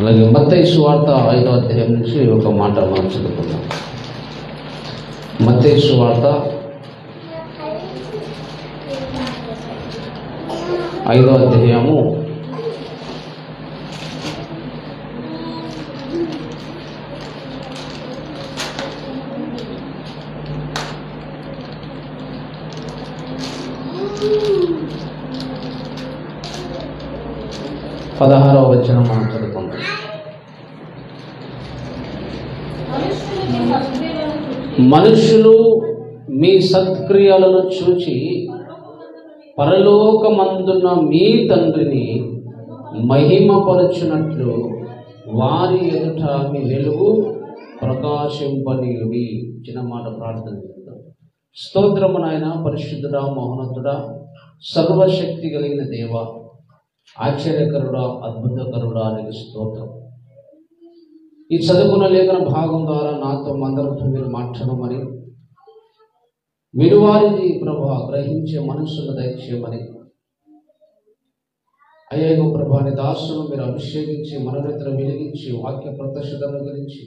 అలాగే మత్తయి సువార్త 5వ అధ్యాయం నుంచి ఒక మాట మనం చదువుకుందాం. మత్తయి సువార్త 5వ అధ్యాయము 16వ వచనం మనం చదువుకుందాం. మనుషులు మీ సత్క్రియలను చూచి పరలోకమందున్న మీ తండ్రిని మహిమపరచునట్లు వారి ఎదుట మీ వెలుగు ప్రకాశింపనీయుడి. చిన్న మాట ప్రార్థన చేద్దాం. స్తోత్రము నాయన, పరిశుద్ధుడా, మహోన్నతుడా, సర్వశక్తి కలిగిన దేవ, ఆశ్చర్యకరుడా, అద్భుతకరుడా నీకు స్తోత్రం. ఈ చదువుకున్న లేఖన భాగం ద్వారా నాతో అందరితో మీరు మాట్లాడమని, విలువారిది ప్రభా గ్రహించే మనస్సును దయచేయమని, అయ్యో ప్రభాని దాసును మీరు అభిషేకించి మనోనేత్రం వెలిగించి వాక్య ప్రత్యక్షతను గురించి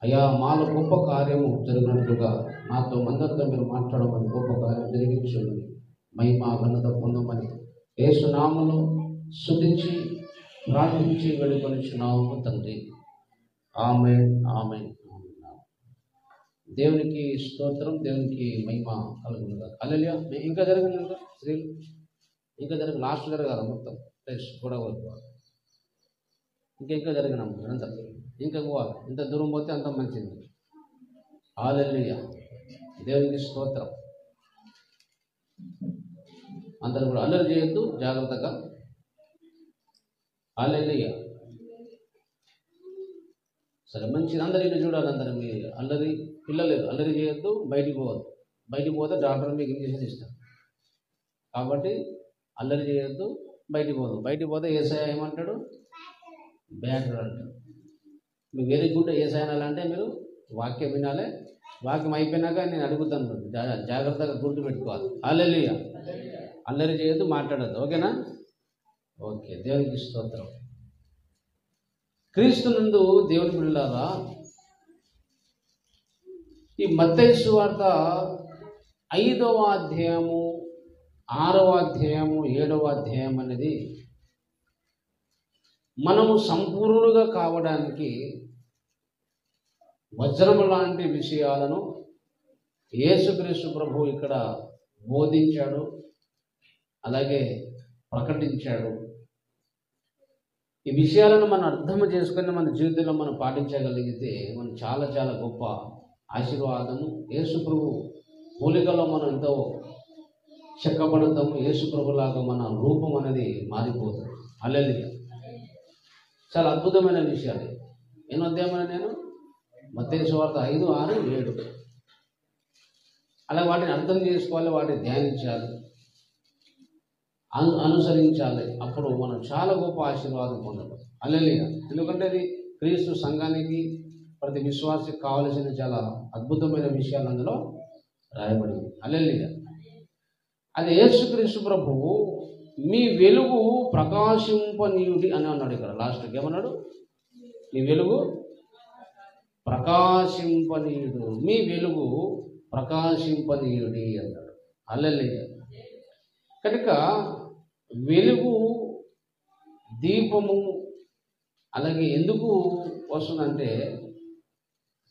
అయ్యా మాలో గొప్ప కార్యము జరిగినట్లుగా నాతో అందరితో మీరు మాట్లాడమని, గొప్ప కార్యం జరిగించమని, మహిమ ఘనత పొందమని యేసు నామములో స్తుతించి ప్రార్థించి వేడుకొనిచున్నాము తండ్రి. ఆమేన్, ఆమేన్. దేవునికి స్తోత్రం, దేవునికి మహిమ కలుగునుగా. హల్లెలూయా. ఇంకా జరగదు, ఇంకా స్త్రీలు ఇంకా జరగదు, లాస్ట్ జరగాల మొత్తం ప్లేస్ కూడా ఇంకా జరిగినాం అంత ఇంకా పోవాలి. ఇంత దూరం పోతే అంత మంచిది. హల్లెలూయా. దేవునికి స్తోత్రం. అందరూ కూడా అల్లరి చేయొద్దు, జాగ్రత్తగా. హల్లెలూయా. సరే, మంచిది. అందరు ఇల్లు చూడాలి. అందరూ మీ అల్లరి పిల్లలు అల్లరి చేయొద్దు, బయటికి పోవద్దు. బయటికి పోతే డాక్టర్ మీకు ఇంజక్షన్ ఇస్తారు. కాబట్టి అల్లరి చేయొద్దు, బయటికి పోదు. బయటికి పోతే ఏసఐ ఏమంటాడు? బ్యాటర్ అంటాడు. మీకు వెరీ గుడ్. ఏసఐ అనాలంటే మీరు వాక్యం వినాలి. వాక్యం అయిపోయినాక నేను అడుగుతాను, జాగ్రత్తగా గుర్తు పెట్టుకోవాలి. హల్లెలూయా. అల్లరి చేయొద్దు, మాట్లాడద్దు. ఓకేనా? ఓకే. దేవునికి స్తోత్రం. క్రీస్తునందు దేవుని బిడ్డలారా, ఈ మత్తయి సువార్త 5వ అధ్యాయము, 6వ అధ్యాయము, 7వ అధ్యాయం అనేది మనము సంపూర్ణులుగా కావడానికి వజ్రము లాంటి విషయాలను యేసుక్రీస్తు ప్రభువు ఇక్కడ బోధించాడు, అలాగే ప్రకటించాడు. ఈ విషయాలను మనం అర్థం చేసుకుని మన జీవితంలో మనం పాటించగలిగితే మనం చాలా చాలా గొప్ప ఆశీర్వాదము. యేసు ప్రభు పోలికలో మనం ఎంతో చెక్కబడతాము. యేసు ప్రభులాగా మన రూపం అనేది మారిపోతుంది. హల్లెలూయా. చాలా అద్భుతమైన విషయాలు. ఎన్నో అధ్యాయమైన నేను మత్తయి సువార్త 5, 6, 7 అలా వాటిని అర్థం చేసుకోవాలి, వాటిని ధ్యానించాలి, అనుసరించాలి. అప్పుడు మనం చాలా గొప్ప ఆశీర్వాదం పొందడం. హల్లెలూయా. ఎందుకంటే అది క్రీస్తు సంఘానికి, ప్రతి విశ్వాసికి కావలసిన చాలా అద్భుతమైన విషయాలు అందులో రాయబడింది. హల్లెలూయా. అది యేసుక్రీస్తు ప్రభువు మీ వెలుగు ప్రకాశింపనీయుడి అని అన్నాడు. ఇక్కడ లాస్ట్కి ఏమన్నాడు? మీ వెలుగు ప్రకాశింపనీయుడు, మీ వెలుగు ప్రకాశింపనీయుడి అన్నాడు. హల్లెలూయా. కనుక వెలుగు, దీపము అలాగే ఎందుకు వస్తుందంటే,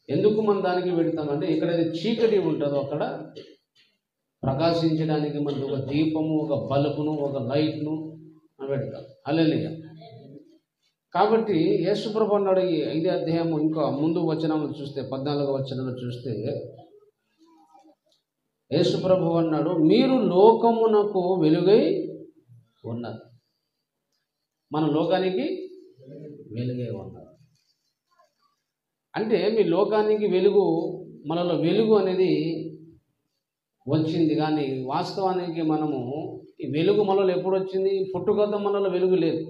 ఎందుకు మనం దానికి పెడతామంటే, ఎక్కడైతే చీకటి ఉంటుందో అక్కడ ప్రకాశించడానికి మనకు ఒక దీపము, ఒక బల్బును, ఒక లైట్ను పెడతాం. హల్లెలూయా. కాబట్టి యేసు ప్రభు అన్నాడు ఈ 5వ అధ్యాయము ఇంకా ముందు వచనంలో చూస్తే, 14వ వచనంలో చూస్తే యేసు ప్రభు అన్నాడు, మీరు లోకమునకు వెలుగై ఉన్నారు. మన లోకానికి వెలుగై ఉన్నారు అంటే మీ లోకానికి వెలుగు, మనలో వెలుగు అనేది వచ్చింది. కానీ వాస్తవానికి మనము ఈ వెలుగు మనలో ఎప్పుడు వచ్చింది? పుట్టుకతో మనలో వెలుగు లేదు.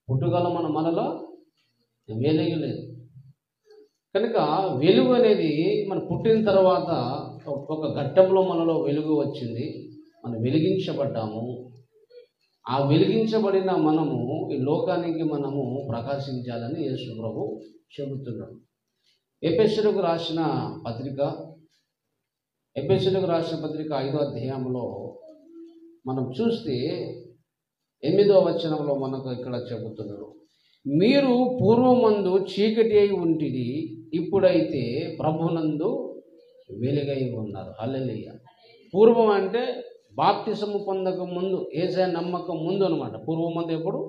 పుట్టుకలో మనలో వెలుగు లేదు. కనుక వెలుగు అనేది మనం పుట్టిన తర్వాత ఒక ఘట్టంలో మనలో వెలుగు వచ్చింది. మనం వెలిగించబడ్డాము. ఆ వెలిగించబడిన మనము ఈ లోకానికి మనము ప్రకాశించాలని యేసు ప్రభు చెబుతున్నాడు. ఎఫెసీయులకు రాసిన పత్రిక 5వ అధ్యాయంలో మనం చూస్తే 8వ వచనంలో మనకు ఇక్కడ చెబుతున్నాడు, మీరు పూర్వమందు చీకటి అయి ఉంటిరి, ఇప్పుడైతే ప్రభునందు వెలుగై ఉన్నారు. హల్లెలూయా. పూర్వం అంటే బాప్తిసము పొందక ముందు, యేసయ్య నమ్మకం ముందు అనమాట. పూర్వమందు ఎప్పుడు?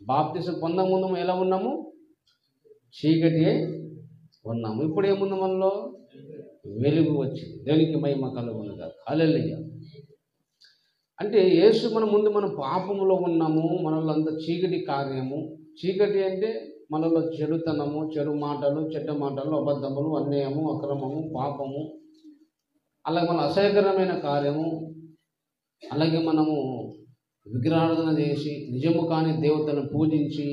బాప్తిసం పొందక ముందు ఎలా ఉన్నాము? చీకటి అయి ఉన్నాము. ఇప్పుడు ఏముంది మనలో? వెలుగు వచ్చింది. దేవునికి మహిమ కలుగును గాక. హల్లెలూయా. అంటే యేసు మన ముందు మనం పాపములో ఉన్నాము, మనలో అంత చీకటి కార్యము. చీకటి అంటే మనలో చెడుతనము, చెడు మాటలు, చెడ్డ మాటలు, అబద్ధములు, అన్యాయము, అక్రమము, పాపము, అలాగే మన అసహ్యకరమైన కార్యము, అలాగే మనము విగ్రహారాధన చేసి నిజము కాని దేవతలను పూజించి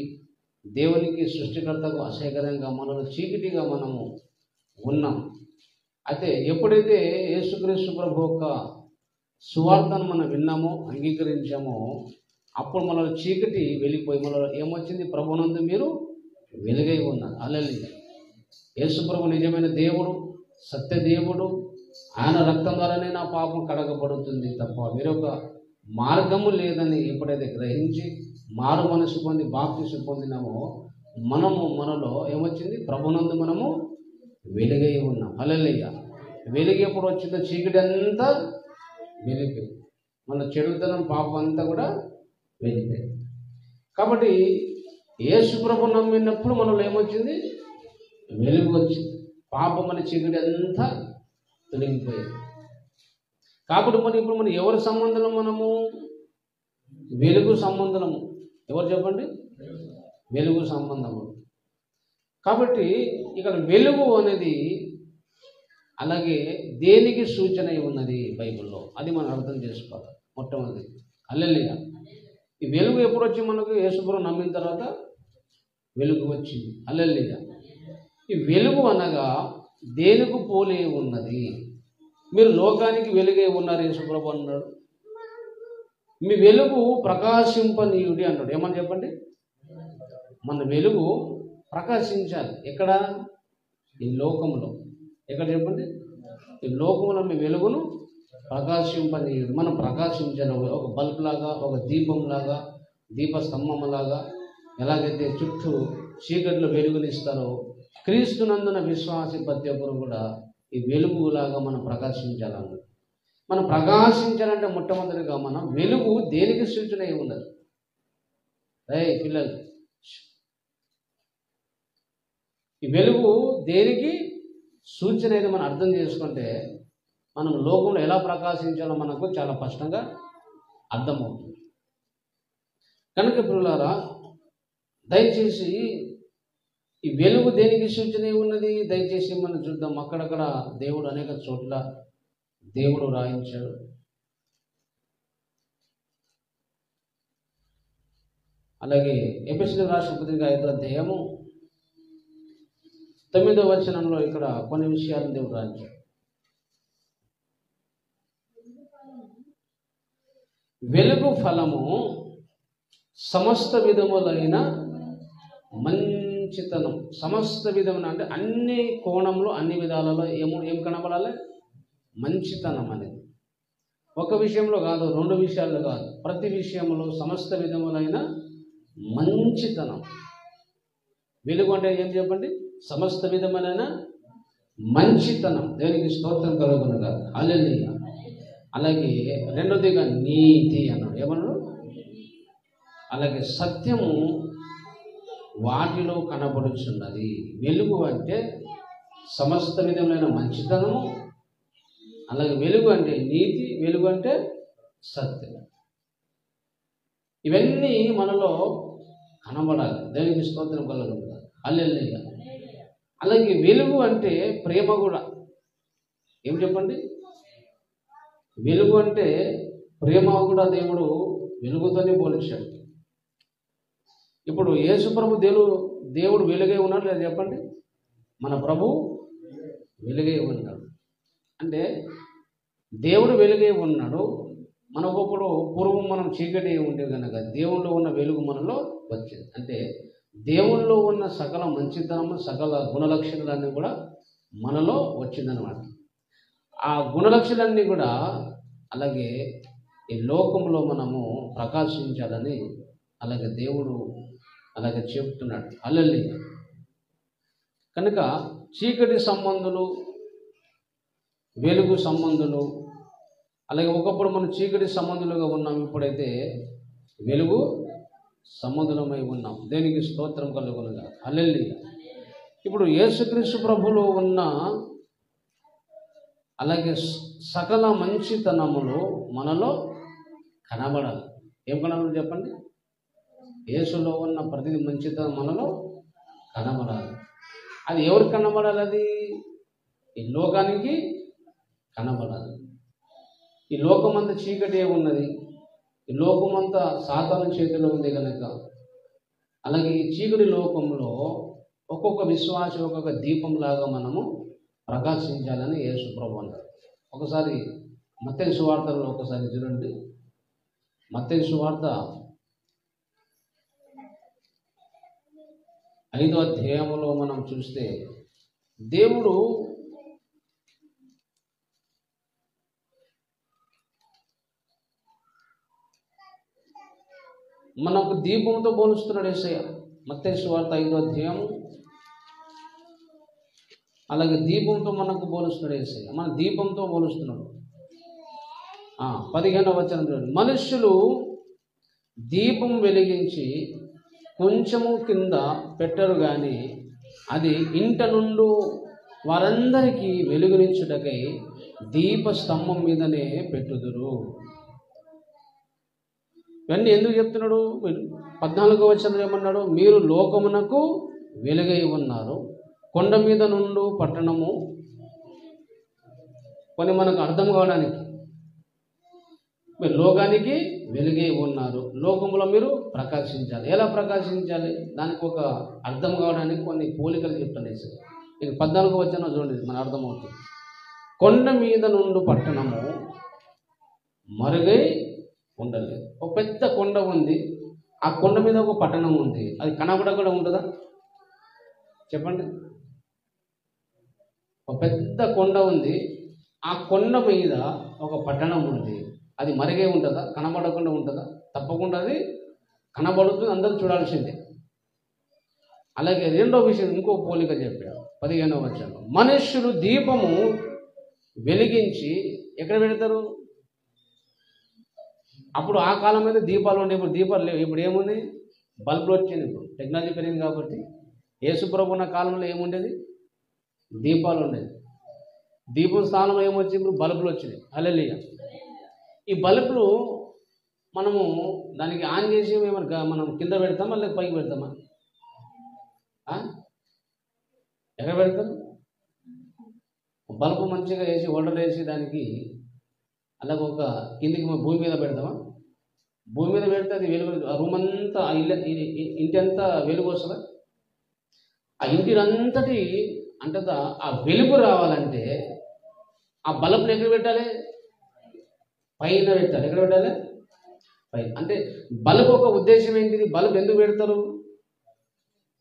దేవునికి సృష్టికర్తకు అసహ్యకరంగా మనలో చీకటిగా మనము ఉన్నాం. అయితే ఎప్పుడైతే యేసుక్రీస్తు ప్రభు యొక్క సువార్తను మనం విన్నామో, అంగీకరించామో, అప్పుడు మనలో చీకటి వెళ్ళిపోయి మనలో ఏమొచ్చింది? ప్రభునందు మీరు వెలుగై ఉన్నారు. హల్లెలూయా. యేసు ప్రభు నిజమైన దేవుడు, సత్య దేవుడు. ఆయన రక్తం ద్వారానే నా పాపం కడగబడుతుంది తప్ప వేరొక మార్గము లేదని ఎప్పుడైతే గ్రహించి మారు మనసు పొంది బాప్తిసం పొందినామో, మనలో ఏమొచ్చింది? ప్రభునందు మనము వెలుగై ఉన్నాం. హల్లెలూయా. వెలుగు ఎప్పుడు వచ్చిందో చీకటి అంతా వెళ్ళిపోయింది. మన చెడుతనం, పాపం అంతా కూడా వెళ్ళిపోయింది. కాబట్టి యేసు ప్రభు నమ్మినప్పుడు మనలో ఏమొచ్చింది? వెలుగు వచ్చింది. పాపం అనే చీకటి అంతా తొలగిపోయింది. కాబట్టి ఇప్పుడు మనం ఎవరి సంబంధం? మనము వెలుగు సంబంధము. ఎవరు చెప్పండి? వెలుగు సంబంధము. కాబట్టి ఇక్కడ వెలుగు అనేది అలాగే దేనికి సూచన ఉన్నది బైబిల్లో, అది మనం అర్థం చేసుకోవాలి. మొట్టమొదటి హల్లెలూయా. ఈ వెలుగు ఎప్పుడు వచ్చి మనకు? యేసుప్రభువు నమ్మిన తర్వాత వెలుగు వచ్చింది. హల్లెలూయా. ఈ వెలుగు అనగా దేనికి పోలి ఉన్నది? మీరు లోకానికి వెలుగై ఉన్నారు యేసుప్రభు అన్నాడు. మీ వెలుగు ప్రకాశింపనీయుడి అన్నాడు. ఏమని చెప్పండి? మన వెలుగు ప్రకాశించాలి. ఎక్కడ? ఈ లోకంలో. ఎక్కడ చెప్పండి? ఈ లోకంలో మీ వెలుగును ప్రకాశింపనీయుడు. మనం ప్రకాశించాలి. ఒక బల్బ్ లాగా, ఒక దీపంలాగా, దీపస్తంభంలాగా. ఎలాగైతే చుట్టూ చీకట్లో వెలుగునిస్తారో, క్రీస్తునందున విశ్వాసి ప్రతి ఒక్కరు కూడా ఈ వెలుగులాగా మనం ప్రకాశించాలన్న. మనం ప్రకాశించాలంటే మొట్టమొదటిగా మనం వెలుగు దేనికి సూచన అయి ఉన్నది? పిల్లలు, ఈ వెలుగు దేనికి సూచన అయితే మనం అర్థం చేసుకుంటే మనం లోకంలో ఎలా ప్రకాశించాలో మనకు చాలా స్పష్టంగా అర్థమవుతుంది. కనుక పిల్లలారా, దయచేసి ఈ వెలుగు దేనికి సూచన ఉన్నది దయచేసి మనం చూద్దాం. అక్కడక్కడ దేవుడు అనేక చోట్ల దేవుడు రాయించాడు. అలాగే ఎఫెసీయులకు రాసిన పత్రిక 5వ అధ్యాయము 9వ వచనంలో ఇక్కడ కొన్ని విషయాలను దేవుడు రాయించాడు. వెలుగు ఫలము సమస్త విధములైన మంచితనం. సమస్త విధమున అంటే అన్ని కోణంలో, అన్ని విధాలలో ఏం కనబడాలి? మంచితనం అనేది. ఒక విషయంలో కాదు, రెండు విషయాల్లో కాదు, ప్రతి విషయంలో సమస్త విధములైన మంచితనం. వెలుగు అంటే ఏం చెప్పండి? సమస్త విధమైన మంచితనం. దేవునికి స్తోత్రం కలుగును గాక. హల్లెలూయా. అలాగే రెండోదిగా నీతి అన్నాడు. ఏమన్నాడు? అలాగే సత్యము వాటిలో కనబడుచున్నది. వెలుగు అంటే సమస్త విధమైన మంచితనము, అలాగే వెలుగు అంటే నీతి, వెలుగు అంటే సత్యం. ఇవన్నీ మనలో కనబడాలి. దేవునికి స్తోత్రం కలుగును గాక. హల్లెలూయా. అలాగే వెలుగు అంటే ప్రేమ కూడా. ఏం చెప్పండి? వెలుగు అంటే ప్రేమ కూడా దేవుడు వెలుగుతోనే పోల్చాడు. ఇప్పుడు యేసు ప్రభు దేవుడు వెలుగై ఉన్నాడు లేదా చెప్పండి? మన ప్రభు వెలుగై ఉన్నాడు. అంటే దేవుడు వెలుగై ఉన్నాడు, మనకొప్పుడు పూర్వం మనం చీకటి ఉంటే కనుక దేవుల్లో ఉన్న వెలుగు మనలో వచ్చింది. అంటే దేవుల్లో ఉన్న సకల మంచితనము, సకల గుణలక్షణాలన్నీ కూడా మనలో వచ్చిందనమాట. ఆ గుణలక్షణాలన్నీ కూడా అలాగే ఈ లోకంలో మనము ప్రకాశించాలని అలాగే దేవుడు అలాగే చెప్తున్నాడు. హల్లెలూయా. కనుక చీకటి సంబంధులు, వెలుగు సంబంధులు, అలాగే ఒకప్పుడు మనం చీకటి సంబంధులుగా ఉన్నాం, ఇప్పుడైతే వెలుగు సంబంధులమై ఉన్నాం. దేనికి స్తోత్రం కలుగునుగా. హల్లెలూయా. ఇప్పుడు యేసుక్రీస్తు ప్రభులో ఉన్న అలాగే సకల మంచితనములు మనలో కనబడాలి. ఏం కనబడాలి చెప్పండి? యేసులో ఉన్న ప్రతి మంచితనం మనలో కనబడాలి. అది ఎవరికి కనబడాలి? అది ఈ లోకానికి కనబడాలి. ఈ లోకమంతా చీకటి ఉన్నది, ఈ లోకమంతా సాతాను చేతిలో ఉంది కనుక అలాగే ఈ చీకటి లోకంలో ఒక్కొక్క విశ్వాసి ఒక్కొక్క దీపంలాగా మనము ప్రకాశించాలని యేసు ప్రభువు అన్నారు. ఒకసారి మత్తయి సువార్తలో ఒకసారి చూడండి. మత్తయి సువార్త 5వ అధ్యాయంలో మనం చూస్తే దేవుడు మనకు దీపంతో పోలుస్తున్నాడు యేసయ్య. మత్తయి సువార్త 5వ అధ్యాయం అలాగే దీపంతో మనకు పోలుస్తున్నాడు యేసయ్య. మన దీపంతో పోలుస్తున్నాడు. 15వ వచనం చూడండి. మనుష్యులు దీపం వెలిగించి కొంచెము కింద పెట్టరు కానీ అది ఇంట నుండి వారందరికీ వెలుగునిచ్చుటకై దీప స్తంభం మీదనే పెట్టుదురు. ఇవన్నీ ఎందుకు చెప్తున్నాడు? 14వ వచనంలో ఏమన్నాడు? మీరు లోకమునకు వెలుగై ఉన్నారు. కొండ మీద నుండి పట్టణము, కొన్ని మనకు అర్థం కావడానికి, మీరు లోకానికి వెలుగై ఉన్నారు, లోకంలో మీరు ప్రకాశించాలి. ఎలా ప్రకాశించాలి? దానికి ఒక అర్థం కావడానికి కొన్ని పోలికలు చెప్తాను. ఇక 14వ వచనం చూడండి, మన అర్థమవుతుంది. కొండ మీద నుండి పట్టణము మరుగై ఉండలేదు. ఒక పెద్ద కొండ ఉంది, ఆ కొండ మీద ఒక పట్టణం ఉంది. అది కనబడకుండా ఉంటుందా చెప్పండి? ఒక పెద్ద కొండ ఉంది, ఆ కొండ మీద ఒక పట్టణం ఉంది. అది మరిగే ఉంటుందా? కనబడకుండా ఉంటుందా? తప్పకుండా అది కనబడుతుంది, అందరూ చూడాల్సిందే. అలాగే రెండో విషయం ఇంకో పోలిక చెప్పాడు 15వ వచనంలో. మనుష్యులు దీపము వెలిగించి ఎక్కడ పెడతారు? అప్పుడు ఆ కాలం మీద దీపాలు ఉండే, ఇప్పుడు దీపాలు లేవు. ఇప్పుడు ఏముంది? బల్బులు వచ్చింది. ఇప్పుడు టెక్నాలజీ పెరిగింది కాబట్టి. యేసుప్రభు ఉన్న కాలంలో ఏముండేది? దీపాలు ఉండేది. దీపం స్థానంలో ఏమొచ్చింది? ఇప్పుడు బల్బులు వచ్చినాయి. హల్లెలూయా. ఈ బల్బులు మనము దానికి ఆన్ చేసి మనం కింద పెడతామా లేక పైకి పెడతామా? ఎక్కడ పెడతాం? బల్బు మంచిగా వేసి హోల్డర్ వేసి దానికి అలాగే ఒక కిందికి భూమి మీద పెడతామా? భూమి మీద పెడితే అది వెలుగు, ఆ రూమ్ అంతా, ఇంటి అంతా వెలుగు వస్తుందా? ఆ ఇంటినంతటి అంటే ఆ వెలుగు రావాలంటే ఆ బల్బుని ఎక్కడ పెట్టాలి? పైన పెట్టాలి. ఎక్కడ పెట్టాలి? పైన. అంటే బల్బు ఒక ఉద్దేశం ఏంటిది? బల్బు ఎందుకు పెడతారు?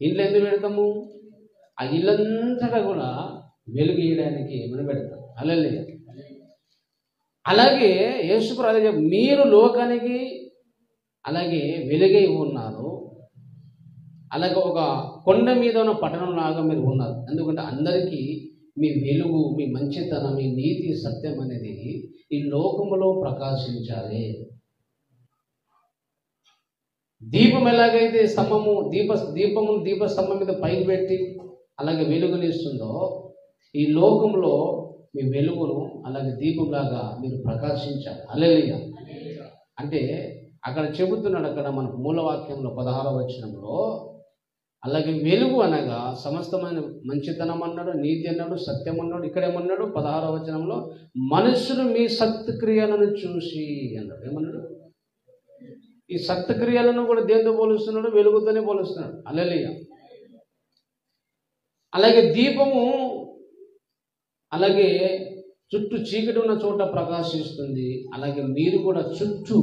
ఇంట్లో ఎందుకు పెడతాము? ఆ ఇల్లంతటా కూడా వెలుగు ఇయడానికి మనం పెడతాం. హల్లెలూయా. అలాగే యేసుప్రభు అదే చెప్పారు, మీరు లోకానికి అలాగే వెలుగై ఉన్నారు. అలాగే ఒక కొండ మీద ఉన్న పట్టణం లాగా మీరు ఉన్నారు. ఎందుకంటే అందరికీ మీ వెలుగు, మీ మంచితనం, మీ నీతి, సత్యం అనేది ఈ లోకములో ప్రకాశించాలి. దీపం ఎలాగైతే స్తంభము దీపస్తంభం మీద పైకి పెట్టి అలాగే వెలుగునిస్తుందో, ఈ లోకంలో మీ వెలుగును అలాగే దీపంలాగా మీరు ప్రకాశించాలి. హల్లెలూయా. అంటే అక్కడ చెబుతున్నాడు, అక్కడ మన మూలవాక్యంలో 16వ వచనంలో, అలాగే వెలుగు అనగా సమస్తమైన మంచితనం అన్నాడు, నీతి అన్నాడు, సత్యం అన్నాడు. ఇక్కడ ఏమన్నాడు? 16వ వచనంలో మనుషులు మీ సత్క్రియలను చూసి అన్నాడు. ఏమన్నాడు? ఈ సత్క్రియలను కూడా దేంతో పోలుస్తున్నాడు? వెలుగుతోనే పోలుస్తున్నాడు. హల్లెలూయా. అలాగే దీపము అలాగే చుట్టూ చీకటి ఉన్న చోట ప్రకాశిస్తుంది. అలాగే మీరు కూడా చుట్టూ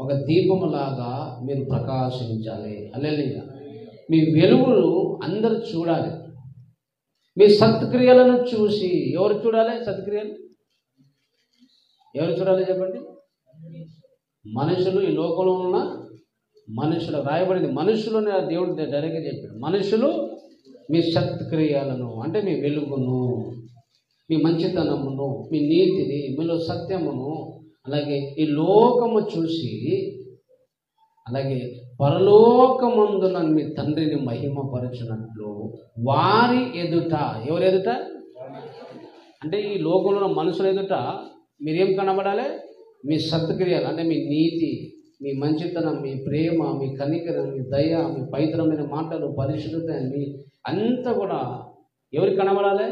ఒక దీపములాగా మీరు ప్రకాశించాలి. హల్లెలూయా. మీ వెలుగును అందరూ చూడాలి. మీ సత్క్రియలను చూసి ఎవరు చూడాలి? సత్క్రియలు ఎవరు చూడాలి చెప్పండి? మనుషులు. ఈ లోకంలో ఉన్న మనుషులు రాయబడింది మనుషులని దేవుడు డైరెక్ట్గా చెప్పాడు. మనుషులు మీ సత్క్రియలను అంటే మీ వెలుగును, మీ మంచితనమును, మీ నీతిని, మీలో సత్యమును, అలాగే ఈ లోకము చూసి అలాగే పరలోకమందున మీ తండ్రిని మహిమపరచునట్లు వారి ఎదుట. ఎవరి ఎదుట అంటే ఈ లోకంలో ఉన్న మనుషుల ఎదుట మీరేం కనబడాలి? మీ సత్క్రియలు అంటే మీ నీతి, మీ మంచితనం, మీ ప్రేమ, మీ కనికరం, మీ దయ, మీ పవిత్రమైన మాటలు, పరిశుద్ధత, మీ అంతా కూడా ఎవరికి కనబడాలి?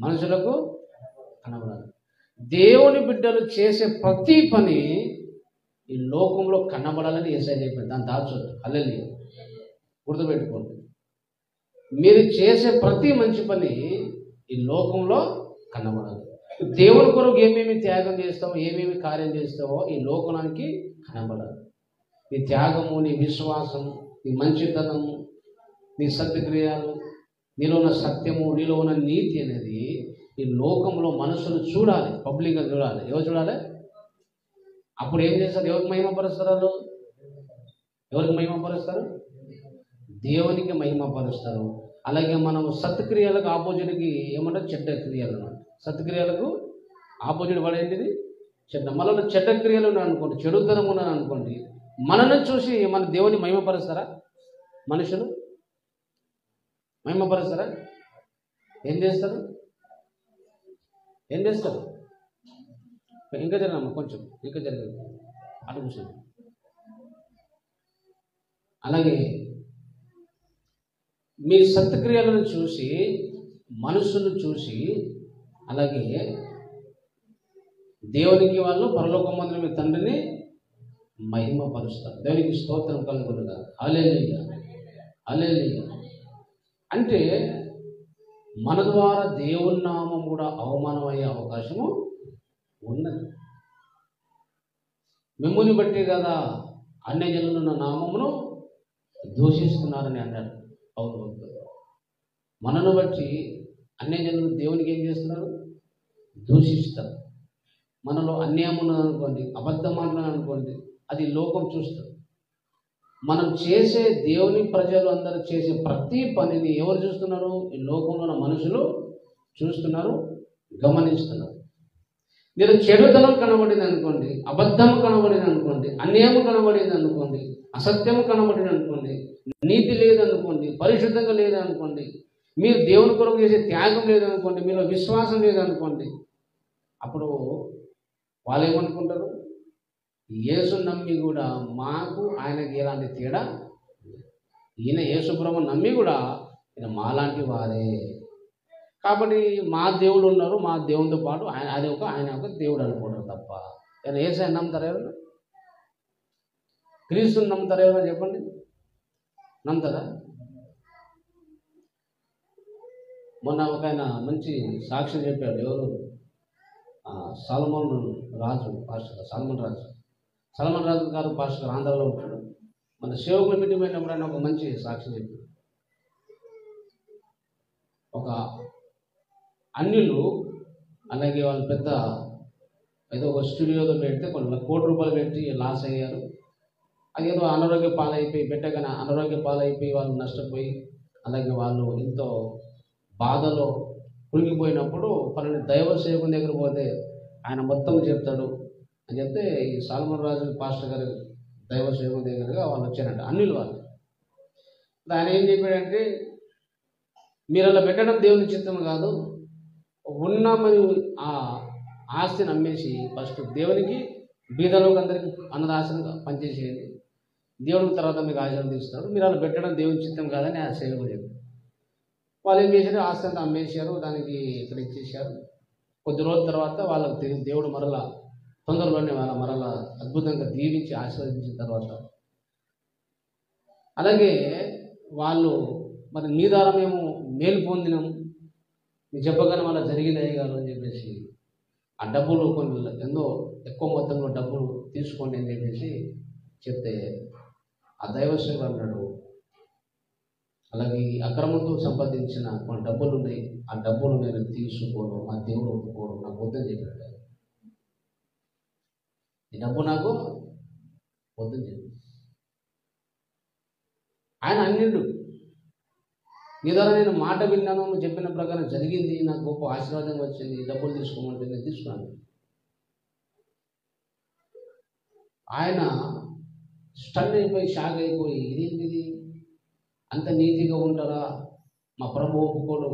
మనుషులకు కనబడాలి. దేవుని బిడ్డలు చేసే ప్రతి పని ఈ లోకంలో కనబడాలని యేసయ్య చెప్పాడు. దాన్ని దాచొద్దు. హల్లెలూయా. గుర్తుపెట్టుకోండి. మీరు చేసే ప్రతి మంచి పని ఈ లోకంలో కనబడాలి. దేవుని కొరకు ఏమేమి త్యాగం చేస్తావో, ఏమేమి కార్యం చేస్తావో ఈ లోకానికి కనబడాలి. నీ త్యాగము, నీ విశ్వాసం, నీ మంచితనము, నీ సత్క్రియలు, నీలో ఉన్న సత్యము, నీలో ఉన్న నీతి అనేది ఈ లోకంలో మనుషులు చూడాలి. పబ్లిక్గా చూడాలి. ఎవరు చూడాలి? అప్పుడు ఏం చేస్తారు? ఎవరికి మహిమపరుస్తారు? ఎవరికి మహిమపరుస్తారు? దేవునికి మహిమపరుస్తారు. అలాగే మనం సత్క్రియలకు ఆపోజిట్కి ఏమంటారు? చెడ్డ క్రియలు అన్నమాట. సత్క్రియలకు ఆపోజిట్ పడేంటిది చెడ్డ. మనలో చెడ్డ క్రియలు ఉన్నాయి అనుకోండి, చెడుతనం ఉన్నాను అనుకోండి, మనల్ని చూసి మన దేవుని మహిమపరుస్తారా? మనుషులు మహిమపరుస్తారా? ఏం చేస్తారు? ఏం చేస్తారు? ఇంకా జరిగినమ్మా, కొంచెం ఇంకా జరిగింది అటు కూర్చొని. అలాగే మీ సత్క్రియలను చూసి మనుషులు చూసి అలాగే దేవునికి వాళ్ళు పరలోకమందున మీ తండ్రిని మహిమపరుస్తారు. దేవునికి స్తోత్రం కలుగునుగా. హల్లెలూయా. హల్లెలూయా. అంటే మన ద్వారా దేవుని నామం కూడా అవమానమయ్యే అవకాశము ఉన్నది. మిమ్ముని బట్టి కదా అన్యజనులు నా నామమును దూషిస్తున్నారని అన్నాడు పౌలు భక్తుడు. మనను బట్టి అన్యజనులు దేవునికి ఏం చేస్తున్నారు? దూషిస్తారు. మనలో అన్యాయం ఉన్నదనుకోండి, అబద్ధం మాట్లాడాలనుకోండి, అది లోకం చూస్తారు. మనం చేసే దేవుని ప్రజలు అందరూ చేసే ప్రతి పనిని ఎవరు చూస్తున్నారు? ఈ లోకంలో ఉన్న మనుషులు చూస్తున్నారు, గమనిస్తున్నారు. మీరు చెడుతనం కనబడింది అనుకోండి, అబద్ధం కనబడింది అనుకోండి, అన్యాయం కనబడింది అనుకోండి, అసత్యం కనబడింది అనుకోండి, నీతి లేదనుకోండి, పరిశుద్ధంగా లేదనుకోండి, మీరు దేవుని కొరకు చేసే త్యాగం లేదనుకోండి, మీలో విశ్వాసం లేదనుకోండి, అప్పుడు వాళ్ళు ఏమనుకుంటారు? యేసు నమ్మి కూడా మాకు ఆయనకి ఎలాంటి తేడా, ఈయన యేసుప్రభుని నమ్మి కూడా ఈయన మాలాంటి వారే, కాబట్టి మా దేవుడు ఉన్నారు, మా దేవునితో పాటు ఆయన ఆయన ఒక దేవుడు అనుకుంటారు తప్ప ఆయన యేసయ్యని నమ్ముతారు ఎవరు? క్రీస్తుని నమ్ముతారు ఎవరైనా చెప్పండి? నమ్ముతారా? మొన్న ఒక ఆయన మంచి సాక్ష్యం చెప్పాడు. ఎవరు? సల్మాన్ రాజు పాస్టర్. సల్మాన్ రాజు గారు పాస్టర్ ఆంధ్రలో ఉంటాడు. మన సేవకుల మీటింగ్ పోయినప్పుడు ఆయన ఒక మంచి సాక్ష్యం చెప్పాడు. ఒక అన్యులు అలాగే వాళ్ళు పెద్ద ఏదో ఒక స్టూడియోలో పెడితే కొన్ని కోటి రూపాయలు పెట్టి లాస్ అయ్యారు. అది ఏదో అనారోగ్య పాలైపోయి పెట్టగానే అనారోగ్య పాలైపోయి వాళ్ళు నష్టపోయి అలాగే వాళ్ళు ఎంతో బాధలో కులిగిపోయినప్పుడు పలానా దైవ సేవకుని దగ్గర పోతే ఆయన మొత్తం చెప్తాడు అని చెప్తే ఈ సల్మాన్ రాజు పాస్టర్ గారి దైవ సేవకుని దగ్గరగా వాళ్ళు వచ్చారంట, అన్యులు వాళ్ళు. ఆయన ఏం చెప్పాడంటే, మీరు అలా పెట్టడం దేవుని చిత్తం కాదు, ఉన్నామని ఆ ఆస్తిని అమ్మేసి ఫస్ట్ దేవునికి బీదలోకి అందరికీ అన్నదాసనగా పనిచేసేది, దేవుడికి తర్వాత మీకు ఆశీర్వదిస్తున్నాడు, మీరు అలా పెట్టడం దేవుని చిత్తం కాదని ఆ సేవకుడు చెప్పారు. వాళ్ళు ఏం చేశారు? ఆస్తి అంతా అమ్మేశారు, దానికి ఇక్కడ ఇచ్చేసారు. కొద్ది రోజుల తర్వాత వాళ్ళకి తెలియదు, దేవుడు మరలా తొందరలోనే వాళ్ళ మరలా అద్భుతంగా దీవించి ఆశీర్వదించిన తర్వాత అలాగే వాళ్ళు మరి నీ ద్వారా మేము మేలు పొందినాం, మీకు చెప్పగానే మళ్ళీ జరిగినాయి కాదు అని చెప్పేసి ఆ డబ్బులు కొన్ని ఎన్నో ఎక్కువ మొత్తంలో డబ్బులు తీసుకోండి అని చెప్పేసి చెప్తే ఆ దైవసేవుడు అన్నాడు, అలాగే ఈ అక్రమంతో సంపాదించిన కొన్ని డబ్బులు ఉన్నాయి, ఆ డబ్బులు నేను తీసుకోను, ఆ దేవుడు ఒప్పుకోడు, నాకు వద్దని చెప్పాడు. ఈ డబ్బు నాకు వద్దని చెప్పి ఆయన అన్నిండు నీ ద్వారా నేను మాట విన్నాను, నువ్వు చెప్పిన ప్రకారం జరిగింది, నాకు గొప్ప ఆశీర్వాదం వచ్చింది, డబ్బులు తీసుకోమంటే నేను తీసుకున్నాను. ఆయన స్టన్ అయిపోయి షాక్ అయిపోయి ఇదేంటిది, అంత నీతిగా ఉంటారా, మా ప్రభు ఒప్పుకోడు,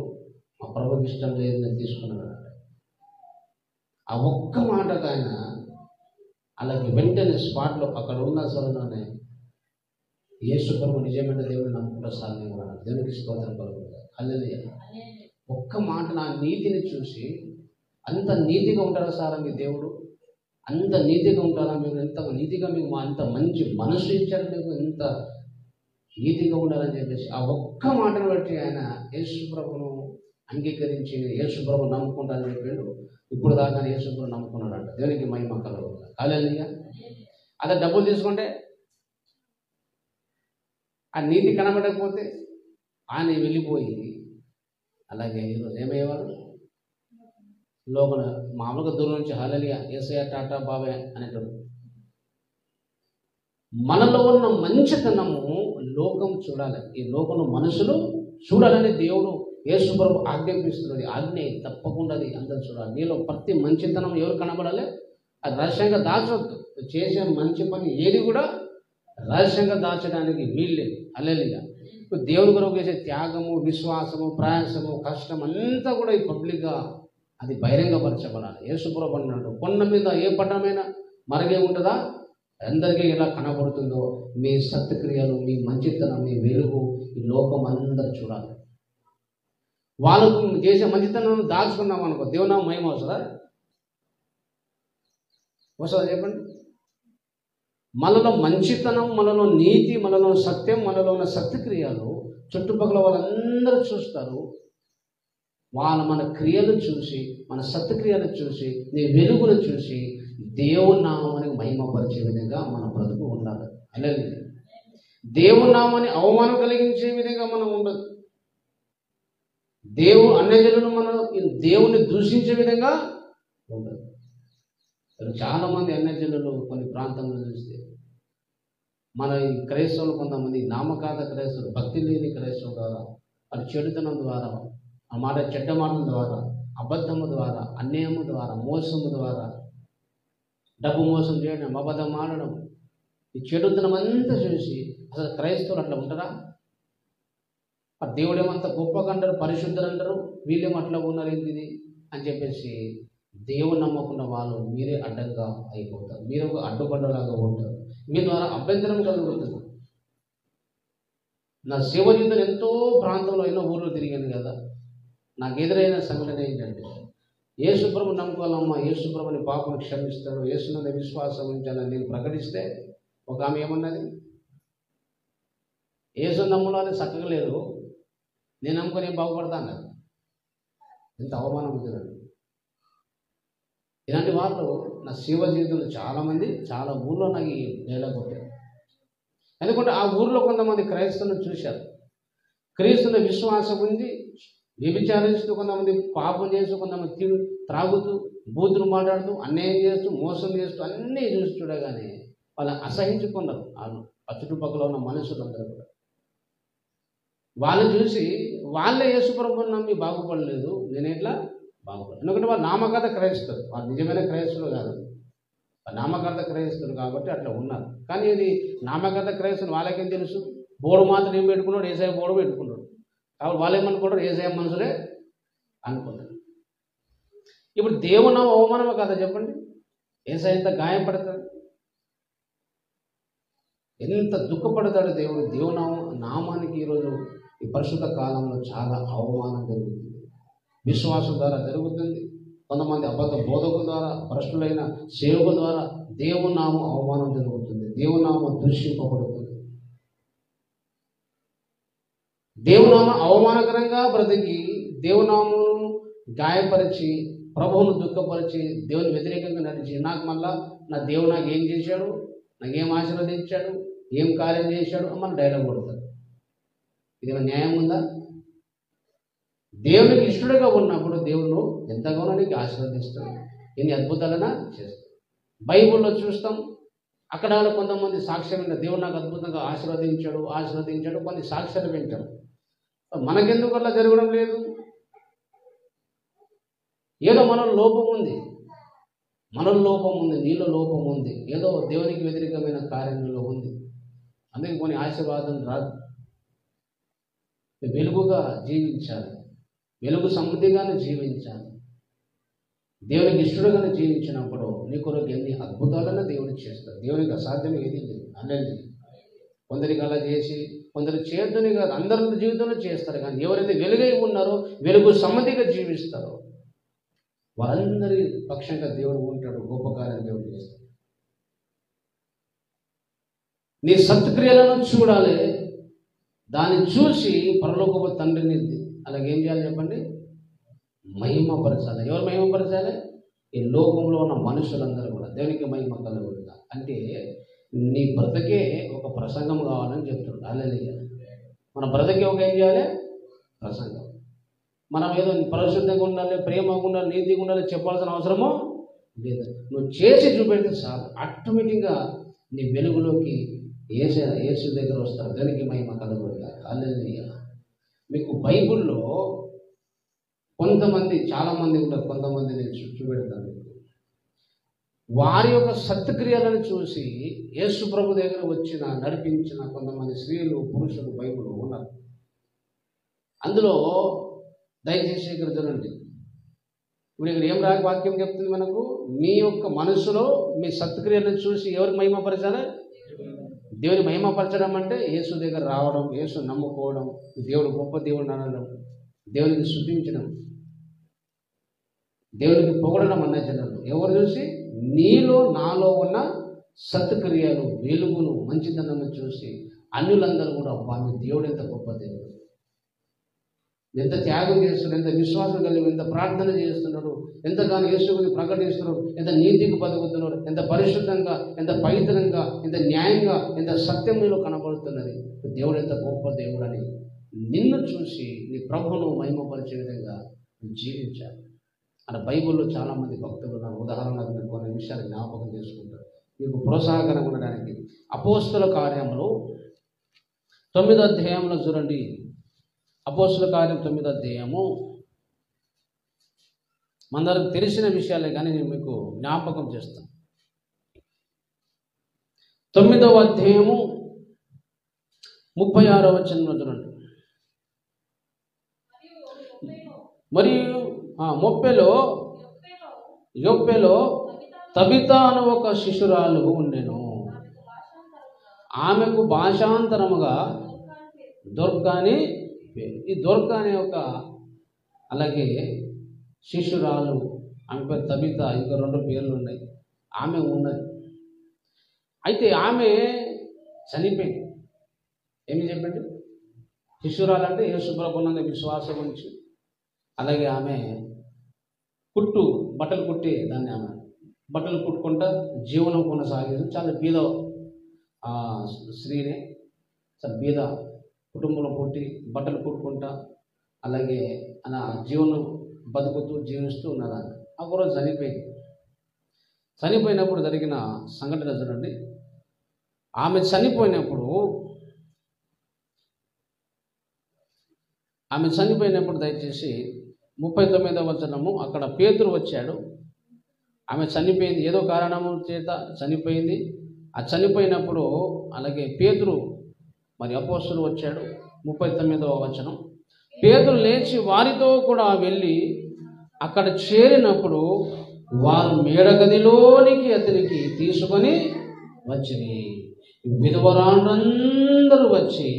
మా ప్రభుకి ఇష్టం లేదు, నేను తీసుకున్నాను. ఆ ఒక్క మాటకు ఆయన అలాగే వెంటనే స్పాట్లో అక్కడ ఉన్న సభలోనే యేసు ప్రభు నిజమైన దేవుడు నమ్ముకుంటా సాధన దేవునికి స్తోత్రం కలుగుతుంది. హల్లెలూయా. ఒక్క మాట నా నీతిని చూసి అంత నీతిగా ఉంటారా సారా మీ దేవుడు, అంత నీతిగా ఉంటారా మీకు, ఎంత నీతిగా మీకు అంత మంచి మనసు ఇచ్చారు, మీకు ఎంత నీతిగా ఉండాలని చెప్పేసి ఆ ఒక్క మాటను బట్టి ఆయన యేసు ప్రభును అంగీకరించి యేసు ప్రభు నమ్ముకుంటానని చెప్పాడు. ఇప్పుడు దాకా యేసు ప్రభు నమ్ముకున్నాడంట. దేవునికి మహిమ కలుగుతుంది. హల్లెలూయా. అదే డబ్బులు తీసుకుంటే ఆ నీతి కనబడకపోతే ఆయన వెళ్ళిపోయి అలాగే ఈరోజు ఏమయ్యేవారు, లోపల మామూలుగా దూరం నుంచి హల్లెలూయా యేసయ్య టాటా బాబాయ్ అనేటప్పుడు మనలో ఉన్న మంచితనము లోకం చూడాలి, ఈ లోకంలో మనుషులు చూడాలని దేవుడు యేసు ప్రభు ఆజ్ఞాపిస్తున్నది. ఆజ్ఞ తప్పకుండా అది అందరూ చూడాలి. నీలో ప్రతి మంచితనం ఎవరు కనబడాలి, అది రహస్యంగా దాచవద్దు. చేసే మంచి పని ఏది కూడా రహస్యంగా దాచడానికి వీల్లేదు. హల్లెలూయా. ఇప్పుడు దేవుని కొరకు చేసే త్యాగము, విశ్వాసము, ప్రయాసము, కష్టం అంతా కూడా ఈ పబ్లిక్గా అది బహిరంగపరచబడాలి. యేసు ప్రభు అన్నాడు, కొండ మీద ఏ పట్టణమైనా మరుగే ఉంటుందా, అందరికీ ఎలా కనబడుతుందో మీ సత్క్రియలు, మీ మంచితనం, మీ వెలుగు ఈ లోకం అందరూ చూడాలి. వాళ్ళకు చేసే మంచితనం దాచుకున్నాం అనుకో, దేవునా మహిమ వస్తుందా? వస్తుందా చెప్పండి? మనలో మంచితనం, మనలో నీతి, మనలో సత్యం, మనలో ఉన్న సత్క్రియలు చుట్టుపక్కల వాళ్ళందరూ చూస్తారు. మన క్రియలు చూసి, మన సత్క్రియలు చూసి, నీ వెలుగును చూసి దేవుని నామానికి మహిమపరిచే విధంగా మన బ్రతుకు ఉండాలి. అలాగే దేవుని నామాన్ని అవమానం కలిగించే విధంగా మనం ఉండదు. అన్యజనులను మనం దేవుని దూషించే విధంగా ఉండదు. చాలా మంది అన్యజనులు కొన్ని ప్రాంతంలో చూస్తే మన ఈ క్రైస్తవులు కొంతమంది నామకార్థ క్రైస్తవులు, భక్తి లేని క్రైస్తవుల ద్వారా, వారి చెడుతనం ద్వారా, ఆ మాట చెడ్డ మాటల ద్వారా, అబద్ధము ద్వారా, అన్యాయము ద్వారా, మోసము ద్వారా, డబ్బు మోసం చేయడం, అబద్ధం ఆడడం, ఈ చెడుతనం అంతా చూసి అసలు క్రైస్తవులు అట్లా ఉంటారా? ఆ దేవుడేమంత గొప్పగా అంటారు, పరిశుద్ధులు అంటారు, వీళ్ళేమో అట్లా ఉన్నారు ఏంటిది అని చెప్పేసి దేవుని నమ్మకుండా వాళ్ళు మీరే అడ్డంగా అయిపోతారు. మీరు ఒక అడ్డుపడ్డలాగా ఉంటారు. మీ ద్వారా అభ్యంతరం కలుగుతుంది. నా సేవ జీవితంలో ఎంతో ప్రాంతంలో ఎన్నో ఊర్లు తిరిగాను కదా, నాకు ఎదురైన సంఘటన ఏంటంటే, యేసుప్రభు నమ్ముకోవాలమ్మా, యేసుప్రభుని పాపను క్షమిస్తాడు, యేసునందు విశ్వాసం ఉంచాలని నేను ప్రకటిస్తే ఒక ఆమె ఏమన్నది, యేసు నమ్ములని చక్కగా లేదు, నేను నమ్ముకొని ఏం బాగుపడతా అన్నది. ఎంత అవమానం అవుతుందండి. ఇలాంటి వాళ్ళు నా సేవ జీవితంలో చాలామంది చాలా ఊళ్ళో నాకు డైలాగ్ కొట్టారు. ఎందుకంటే ఆ ఊర్లో కొంతమంది క్రైస్తవులను చూశారు, క్రీస్తున్న విశ్వాసం ఉంది, వ్యభిచారిస్తూ, కొంతమంది పాపం చేస్తూ, కొంతమంది త్రాగుతూ, బూతులు మాట్లాడుతూ, అన్యాయం చేస్తూ, మోసం చేస్తూ అన్నీ చూసి చూడగానే వాళ్ళని అసహించుకున్నారు. వాళ్ళు ఆ చుట్టుపక్కల ఉన్న మనుషులందరూ కూడా వాళ్ళు చూసి వాళ్ళే యేసుప్రభుని నమ్మి బాగుపడలేదు, నేను ఎట్లా బాగుపడలేదు. ఎందుకంటే వాళ్ళు నామకార్థ క్రైస్తవులు, వాళ్ళు నిజమైన క్రైస్తవులు కాదు, నామకార్థ క్రైస్తవులు కాబట్టి అట్లా ఉన్నారు. కానీ ఇది నామకార్థ క్రైస్తవులు వాళ్ళకేం తెలుసు, బోర్డు మాత్రం ఏం పెట్టుకున్నాడు, ఏసఐ బోర్డు పెట్టుకున్నాడు. కాబట్టి వాళ్ళు ఏమనుకుంటారు, ఏసఐ మనుషులే అనుకుంటారు. ఇప్పుడు దేవుని అవమానమే కదా చెప్పండి, ఏసఐ ఎంత గాయపడతాడు, ఎంత దుఃఖపడతాడు దేవుడు. దేవుని నామానికి ఈరోజు ఈ పరిశుద్ధ కాలంలో చాలా అవమానం జరుగుతుంది. విశ్వాసం ద్వారా జరుగుతుంది, కొంతమంది అబద్ధ బోధకుల ద్వారా, భ్రష్టులైన సేవకుల ద్వారా దేవుని నామం అవమానం జరుగుతుంది, దేవుని నామం దూషింపబడుతుంది. దేవుని నామం అవమానకరంగా బ్రతికి దేవుని నామమును గాయపరిచి ప్రభువును దుఃఖపరిచి దేవుని వ్యతిరేకంగా నడిచి నాకు మళ్ళా నా దేవుడు నాకు ఏం చేశాడు, నాకేం ఆశీర్వదించాడు, ఏం కార్యం చేశాడు అని మన డైలాగ్ కొడతారు. ఇది న్యాయం ఉందా? దేవునికి ఇష్టడుగా ఉన్నప్పుడు దేవుడు ఎంతగానో నీకు ఆశీర్వదిస్తాడు, ఎన్ని అద్భుతాలైనా చేస్తాడు. బైబిల్లో చూస్తాం, అక్కడ కొంతమంది సాక్ష్యం వింటారు, దేవుడు నాకు అద్భుతంగా ఆశీర్వదించాడు కొన్ని సాక్ష్యాలు వింటారు. మనకెందుకు అలా జరగడం లేదు? ఏదో మనలో లోపం ఉంది, నీలో లోపం ఉంది, ఏదో దేవునికి వ్యతిరేకమైన కార్యంలో ఉంది. అందుకే కొన్ని ఆశీర్వాదం రాదు. వెలుగుగా జీవించాలి, వెలుగు సమృద్ధిగానే జీవించాలి. దేవునికి ఇష్టడుగానే జీవించినప్పుడు నీ కొరకు ఎన్ని అద్భుతాలన్నా దేవుడికి చేస్తాడు. దేవునికి అసాధ్యం ఏది లేదు. అనేది కొందరికి అలా చేసి కొందరు చేయొద్దని కాదు, అందరి జీవితంలో చేస్తారు. కానీ ఎవరైతే వెలుగై ఉన్నారో, వెలుగు సమృద్ధిగా జీవిస్తారో వారందరి పక్షంగా దేవుడు ఉంటాడు, గొప్ప కార్యం దేవుడు చేస్తాడు. నీ సత్క్రియలను చూడాలి, దాన్ని చూసి పరలోకపు తండ్రిని అలాగే ఏం చేయాలి చెప్పండి? మహిమపరచాలి. ఎవరు మహిమపరచాలి? ఈ లోకంలో ఉన్న మనుషులందరూ కూడా దేవునికి మహిమ కలుగుతుందా అంటే నీ బ్రతకే ఒక ప్రసంగం కావాలని చెప్తాడు. హల్లెలూయా. మన బ్రతకే ఒక ఏం చేయాలి? ప్రసంగం. మనం ఏదో పరిశుద్ధంగా ఉండాలి, ప్రేమగా ఉండాలి, నీతిగా ఉండాలి చెప్పాల్సిన అవసరమో లేదు. నువ్వు చేసి చూపెడితే చాలు, ఆటోమేటిక్గా నీ వెలుగులోకి యేసు దగ్గర వస్తారు. దానికి మహిమ కలుగుతుందా. హల్లెలూయా. మీకు బైబిల్లో కొంతమంది, చాలామంది ఉంటారు, కొంతమంది నేను చూపెడతాను. వారి యొక్క సత్క్రియలను చూసి యేసు ప్రభు దగ్గర నడిపించిన కొంతమంది స్త్రీలు, పురుషులు బైబిల్లో ఉన్నారు. అందులో దయచేసి ఇక్కడ చూడండి. ఇప్పుడు ఇక్కడ ఏం వాక్యం చెప్తుంది మనకు? మీ యొక్క మనసులో మీ సత్క్రియలను చూసి ఎవరికి మహిమపరచాలి? దేవుని మహిమపరచడం అంటే యేసు దగ్గర రావడం, యేసు నమ్ముకోవడం, దేవుడు గొప్ప దేవుడిని అనడం, దేవునికి స్తుతించడం, దేవునికి పొగడడం అన్న జనాలు ఎవరు చూసి? నీలో నాలో ఉన్న సత్క్రియలు, వెలుగును, మంచితనము చూసి అన్యులందరూ కూడా మీ దేవుడు ఎంత గొప్ప దేవుడు, ఎంత త్యాగం చేస్తున్నాడు, ఎంత విశ్వాసం కలిగి, ఎంత ప్రార్థన చేస్తున్నాడు, ఎంతగానో యేసుని ప్రకటిస్తున్నాడు, ఎంత నీతికి బతుకుతున్నాడు, ఎంత పరిశుద్ధంగా, ఎంత పవిత్రంగా, ఎంత న్యాయంగా, ఎంత సత్యంలో కనబడుతున్నది. దేవుడు ఎంత గొప్ప దేవుడు అని నిన్ను చూసి నీ ప్రభువును మహిమపరిచే విధంగా జీవించాలి. అలా బైబిల్లో చాలామంది భక్తులు ఉన్నారు. ఉదాహరణకు నేను కొన్ని విషయాలు జ్ఞాపకం చేసుకుంటారు మీకు ప్రోత్సాహకరంగా ఉండడానికి. అపోస్తుల కార్యములు 9వ అధ్యాయంలో చూడండి. అపోస్తుల కార్యం 9వ అధ్యాయము మనందరికి తెలిసిన విషయాలే, కానీ నేను మీకు జ్ఞాపకం చేస్తాను. 9వ అధ్యాయము 36వ వచనంలో చూడండి. మరియు యొప్పేలో తబితా అను ఒక శిశురాలు ఉండెను. ఆమెకు భాషాంతరముగా దొర్కా అని పేరు. ఈ దొర్కా అనే ఒక అలాగే శిశురాలు, ఆమె పేరు తబితా, ఇంకా 2 పేర్లు ఉన్నాయి. ఆమె ఉన్నది. అయితే ఆమె చనిపోయింది. ఏమి చెప్పండి? శిశురాలు అంటే యేసు ప్రభువునందు విశ్వాసం ఉంచి, అలాగే ఆమె బట్టలు కుట్టి దాన్ని ఆమె బట్టలు కుట్టుకుంటా జీవనం కొనసాగేది. చాలా బీద స్త్రీనే, చాలా బీద కుటుంబంలో పుట్టి బట్టలు కుట్టుకుంటా అలాగే అలా జీవనం జీవిస్తూ ఉన్నదాన్ని. ఒకరోజు చనిపోయినప్పుడు జరిగిన సంఘటన చూడండి. ఆమె చనిపోయినప్పుడు దయచేసి 39వ వచనము, అక్కడ పేతురు వచ్చాడు. ఆమె చనిపోయింది, ఏదో కారణము చేత చనిపోయింది. ఆ చనిపోయినప్పుడు అలాగే పేతురు మరి అపోస్తలుడు వచ్చాడు. 39వ వచనం, పేతురు లేచి వారితో కూడా వెళ్ళి అక్కడ చేరినప్పుడు వారు మేడగదిలోనికి అతనికి తీసుకొని వచ్చిరి. విధవరాండ్రందరూ వచ్చి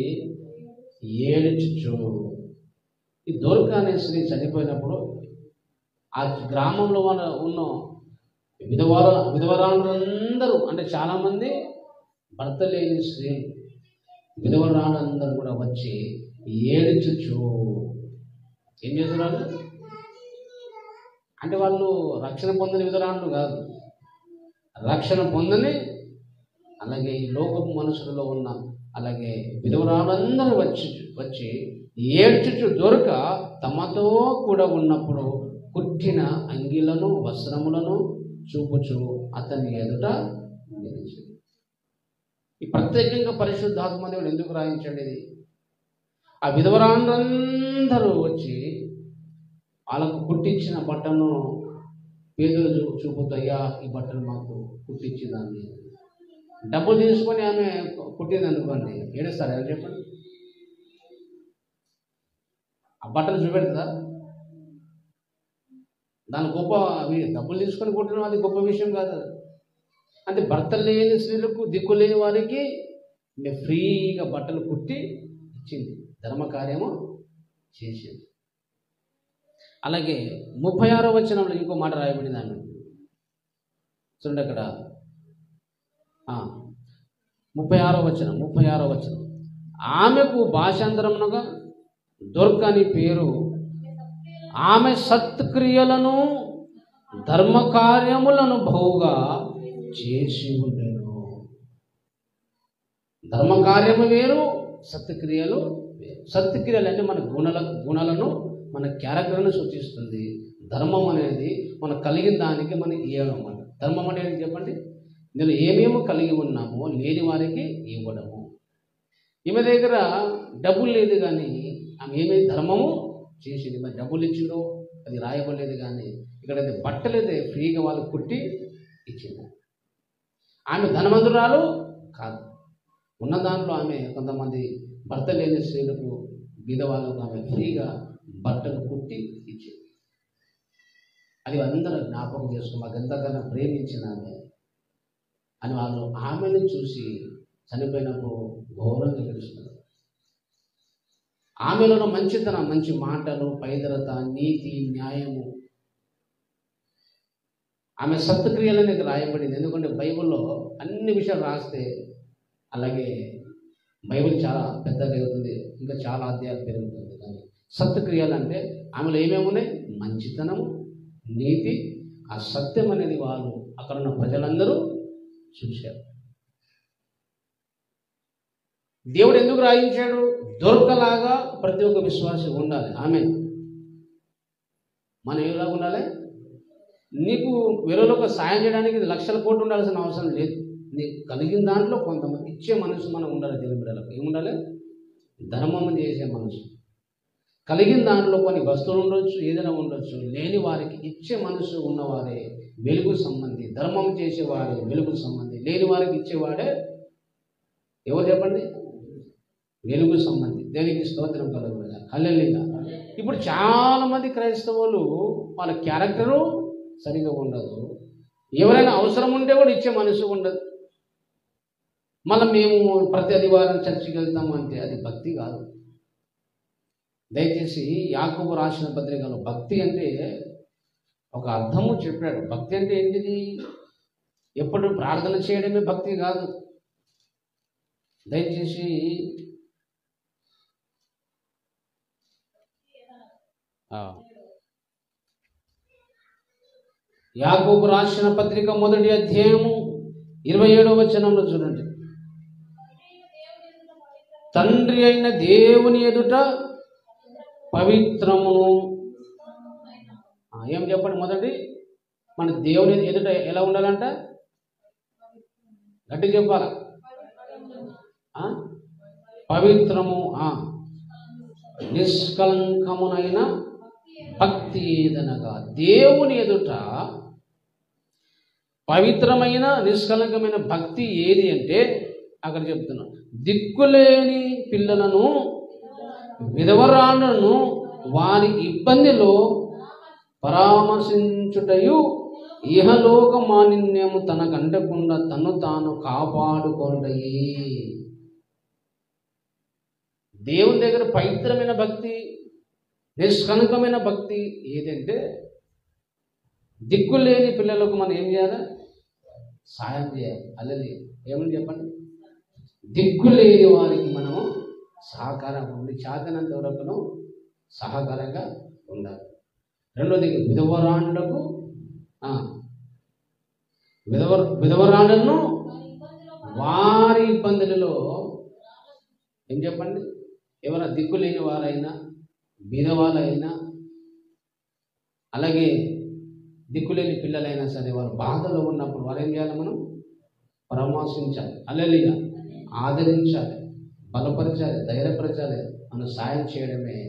ఏడ్చుచు. ఈ దొర్కా అనే స్త్రీ చనిపోయినప్పుడు ఆ గ్రామంలో ఉన్న విధవరాండ్రందరూ, అంటే చాలామంది భర్త లేని స్త్రీ విధవరాండ్రందరూ కూడా వచ్చి ఏడ్చుచు ఏం చేస్తున్నారు? అంటే వాళ్ళు రక్షణ పొందని విధురాండ్రు కాదు, రక్షణ పొందని అలాగే ఈ లోకపు మనుషులలో ఉన్న అలాగే విధవరాలందరూ వచ్చి ఏడ్చుచు దొరక తమతో కూడా ఉన్నప్పుడు కుట్టిన అంగిలను వస్త్రములను చూపుచు అతని ఎదుట నిలిచి. ఈ ప్రత్యేకంగా పరిశుద్ధాత్మ దేవుడు ఎందుకు రాయించండి ఇది? ఆ విధవరాండ్రందరూ వచ్చి వాళ్ళకు కుట్టించిన బట్టను పేదలు చూపుతూ, అయ్యా ఈ బట్టలు మాకు కుట్టించిందని. డబ్బులు తీసుకొని ఆమె కుట్టింది అనుకోండి, ఏడుస్తారు అని చెప్పండి. ఆ బట్టలు చూపెడతా దాని గొప్ప, డబ్బులు తీసుకొని కుట్టడం అది గొప్ప విషయం కాదు. అంటే భర్త లేని స్త్రీలకు, దిక్కు లేని వారికి ఫ్రీగా బట్టలు కుట్టి ఇచ్చింది, ధర్మకార్యము చేసింది. అలాగే 36వ వచనంలో ఇంకో మాట రాయబడింది. ఆమె చూడండి అక్కడ 36వ వచనం, ఆమెకు భాషాంతరమునగా దొర్కని పేరు, ఆమె సత్క్రియలను ధర్మకార్యములను బహుగా చేసి ఉండెను. ధర్మకార్యము వేరు, సత్క్రియలు వేరు. సత్క్రియలు అంటే మన గుణాలను మన క్యారెక్టర్ను సూచిస్తుంది. ధర్మం అనేది మనం కలిగిన దానికి మనం ఇవ్వడం అన్నమాట. ధర్మం అంటే ఏంటి చెప్పండి? నేను ఏమేమో కలిగి ఉన్నామో లేని వారికి ఇవ్వడము. ఈమె దగ్గర డబ్బులు లేదు కానీ ఆమె ఏమేమి ధర్మము చేసింది. మరి డబ్బులు ఇచ్చిందో అది రాయబడలేదు, కానీ ఇక్కడైతే బట్టలైతే ఫ్రీగా వాళ్ళు కుట్టి ఇచ్చింది. ఆమె ధనవంతురాలు కాదు, ఉన్న దాంట్లో ఆమె కొంతమంది భర్త లేని స్త్రీలకు, బీదవాళ్ళకు ఆమె ఫ్రీగా బట్టలు కుట్టి ఇచ్చింది. అది అందరూ జ్ఞాపకం చేసుకుని మాకు ఎంతగానో ప్రేమించిన ఆమె అని వాళ్ళు ఆమెను చూసి చనిపోయినప్పుడు ఘోరంగా గెలుస్తున్నారు. ఆమెలో మంచితనం, మంచి మాటలు, పైదరత, నీతి, న్యాయము, ఆమె సత్క్రియలని రాయబడింది. ఎందుకంటే బైబిల్లో అన్ని విషయాలు రాస్తే అలాగే బైబిల్ చాలా పెద్దగా అవుతుంది, ఇంకా చాలా అధ్యాయాలు పెరుగుతుంది. కానీ సత్క్రియలు అంటే ఆమెలో ఏమేమి ఉన్నాయి? మంచితనము, నీతి, ఆ సత్యం అనేది వాళ్ళు అక్కడ ఉన్న ప్రజలందరూ చూశారు. దేవుడు ఎందుకు రాయించాడు? దొరకలాగా ప్రతి ఒక్క విశ్వాసి ఉండాలి. ఆమె మనం ఎలా ఉండాలి? నీకు వేరేలోకి సాయం చేయడానికి లక్షల కోట్లు ఉండాల్సిన అవసరం లేదు. నీకు కలిగిన దాంట్లో కొంతమంది ఇచ్చే మనసు మనం ఉండాలి. దేవుని బిడ్డలకు ఏముండాలి? ధర్మం చేసే మనసు. కలిగిన దాంట్లో కొన్ని వస్తువులు ఉండొచ్చు, ఏదైనా ఉండొచ్చు, లేని వారికి ఇచ్చే మనసు ఉన్నవారే వెలుగు సంబంధి. ధర్మం చేసేవాడే వెలుగు సంబంధి, లేని వారికి ఇచ్చేవాడే ఎవరు చెప్పండి? వెలుగు సంబంధి. దేనికి స్తోత్రం కలుగుతుంది. హల్లెలూయా. ఇప్పుడు చాలామంది క్రైస్తవులు వాళ్ళ క్యారెక్టరు సరిగా ఉండదు, ఎవరైనా అవసరం ఉంటే కూడా ఇచ్చే మనసు ఉండదు. మళ్ళీ మేము ప్రతి ఆదివారం చర్చికి వెళ్తాము అంటే అది భక్తి కాదు. దయచేసి యాకోబు రాసిన పత్రికలో భక్తి అంటే ఒక అర్థము చెప్పాడు. భక్తి అంటే ఏంటిది? ఎప్పుడు ప్రార్థన చేయడమే భక్తి కాదు. దయచేసి యాకోబు రాసిన పత్రిక 1వ అధ్యాయము 27వ వచనంలో చూడండి. తండ్రి అయిన దేవుని ఎదుట పవిత్రమును, ఏం చెప్పండి? మొదటి మన దేవుని ఎదుట ఎలా ఉండాలంట? గట్టి చెప్పాల. పవిత్రము, నిష్కలంకమునైన భక్తి ఏదనగా దేవుని ఎదుట పవిత్రమైన నిష్కలంకమైన భక్తి ఏది అంటే అక్కడ చెప్తున్నాం. దిక్కులేని పిల్లలను, విధవరాలను వారి ఇబ్బందిలో పరామర్శించుటయు, ఇహలోక మాలిన్యము తనకంటకుండా తను తాను కాపాడుకొనుటయే. దేవుని దగ్గర పవిత్రమైన భక్తి, నిష్కలంకమైన భక్తి ఏదంటే దిక్కులేని పిల్లలకు మనం ఏం చేయాలి? సాయం చేయాలి. అల్లది ఏమని చెప్పండి? దిక్కులేని వారికి మనము సహకారం ఉండి చేతనంత వరకును సహకారంగా ఉండాలి. రెండోది విధవరాండ్లకు విధవరాండ్లను వారి ఇబ్బందులలో ఏం చెప్పండి, ఎవరైనా దిక్కులేని వారైనా విధవాలైనా అలాగే దిక్కులేని పిల్లలైనా సరే వారు బాధలో ఉన్నప్పుడు వారు ఏం చేయాలి, మనం పరామర్శించాలి, హల్లెలూయా, ఆదరించాలి, బలపరచాలి, ధైర్యపరచాలి, మనం సాయం చేయడమే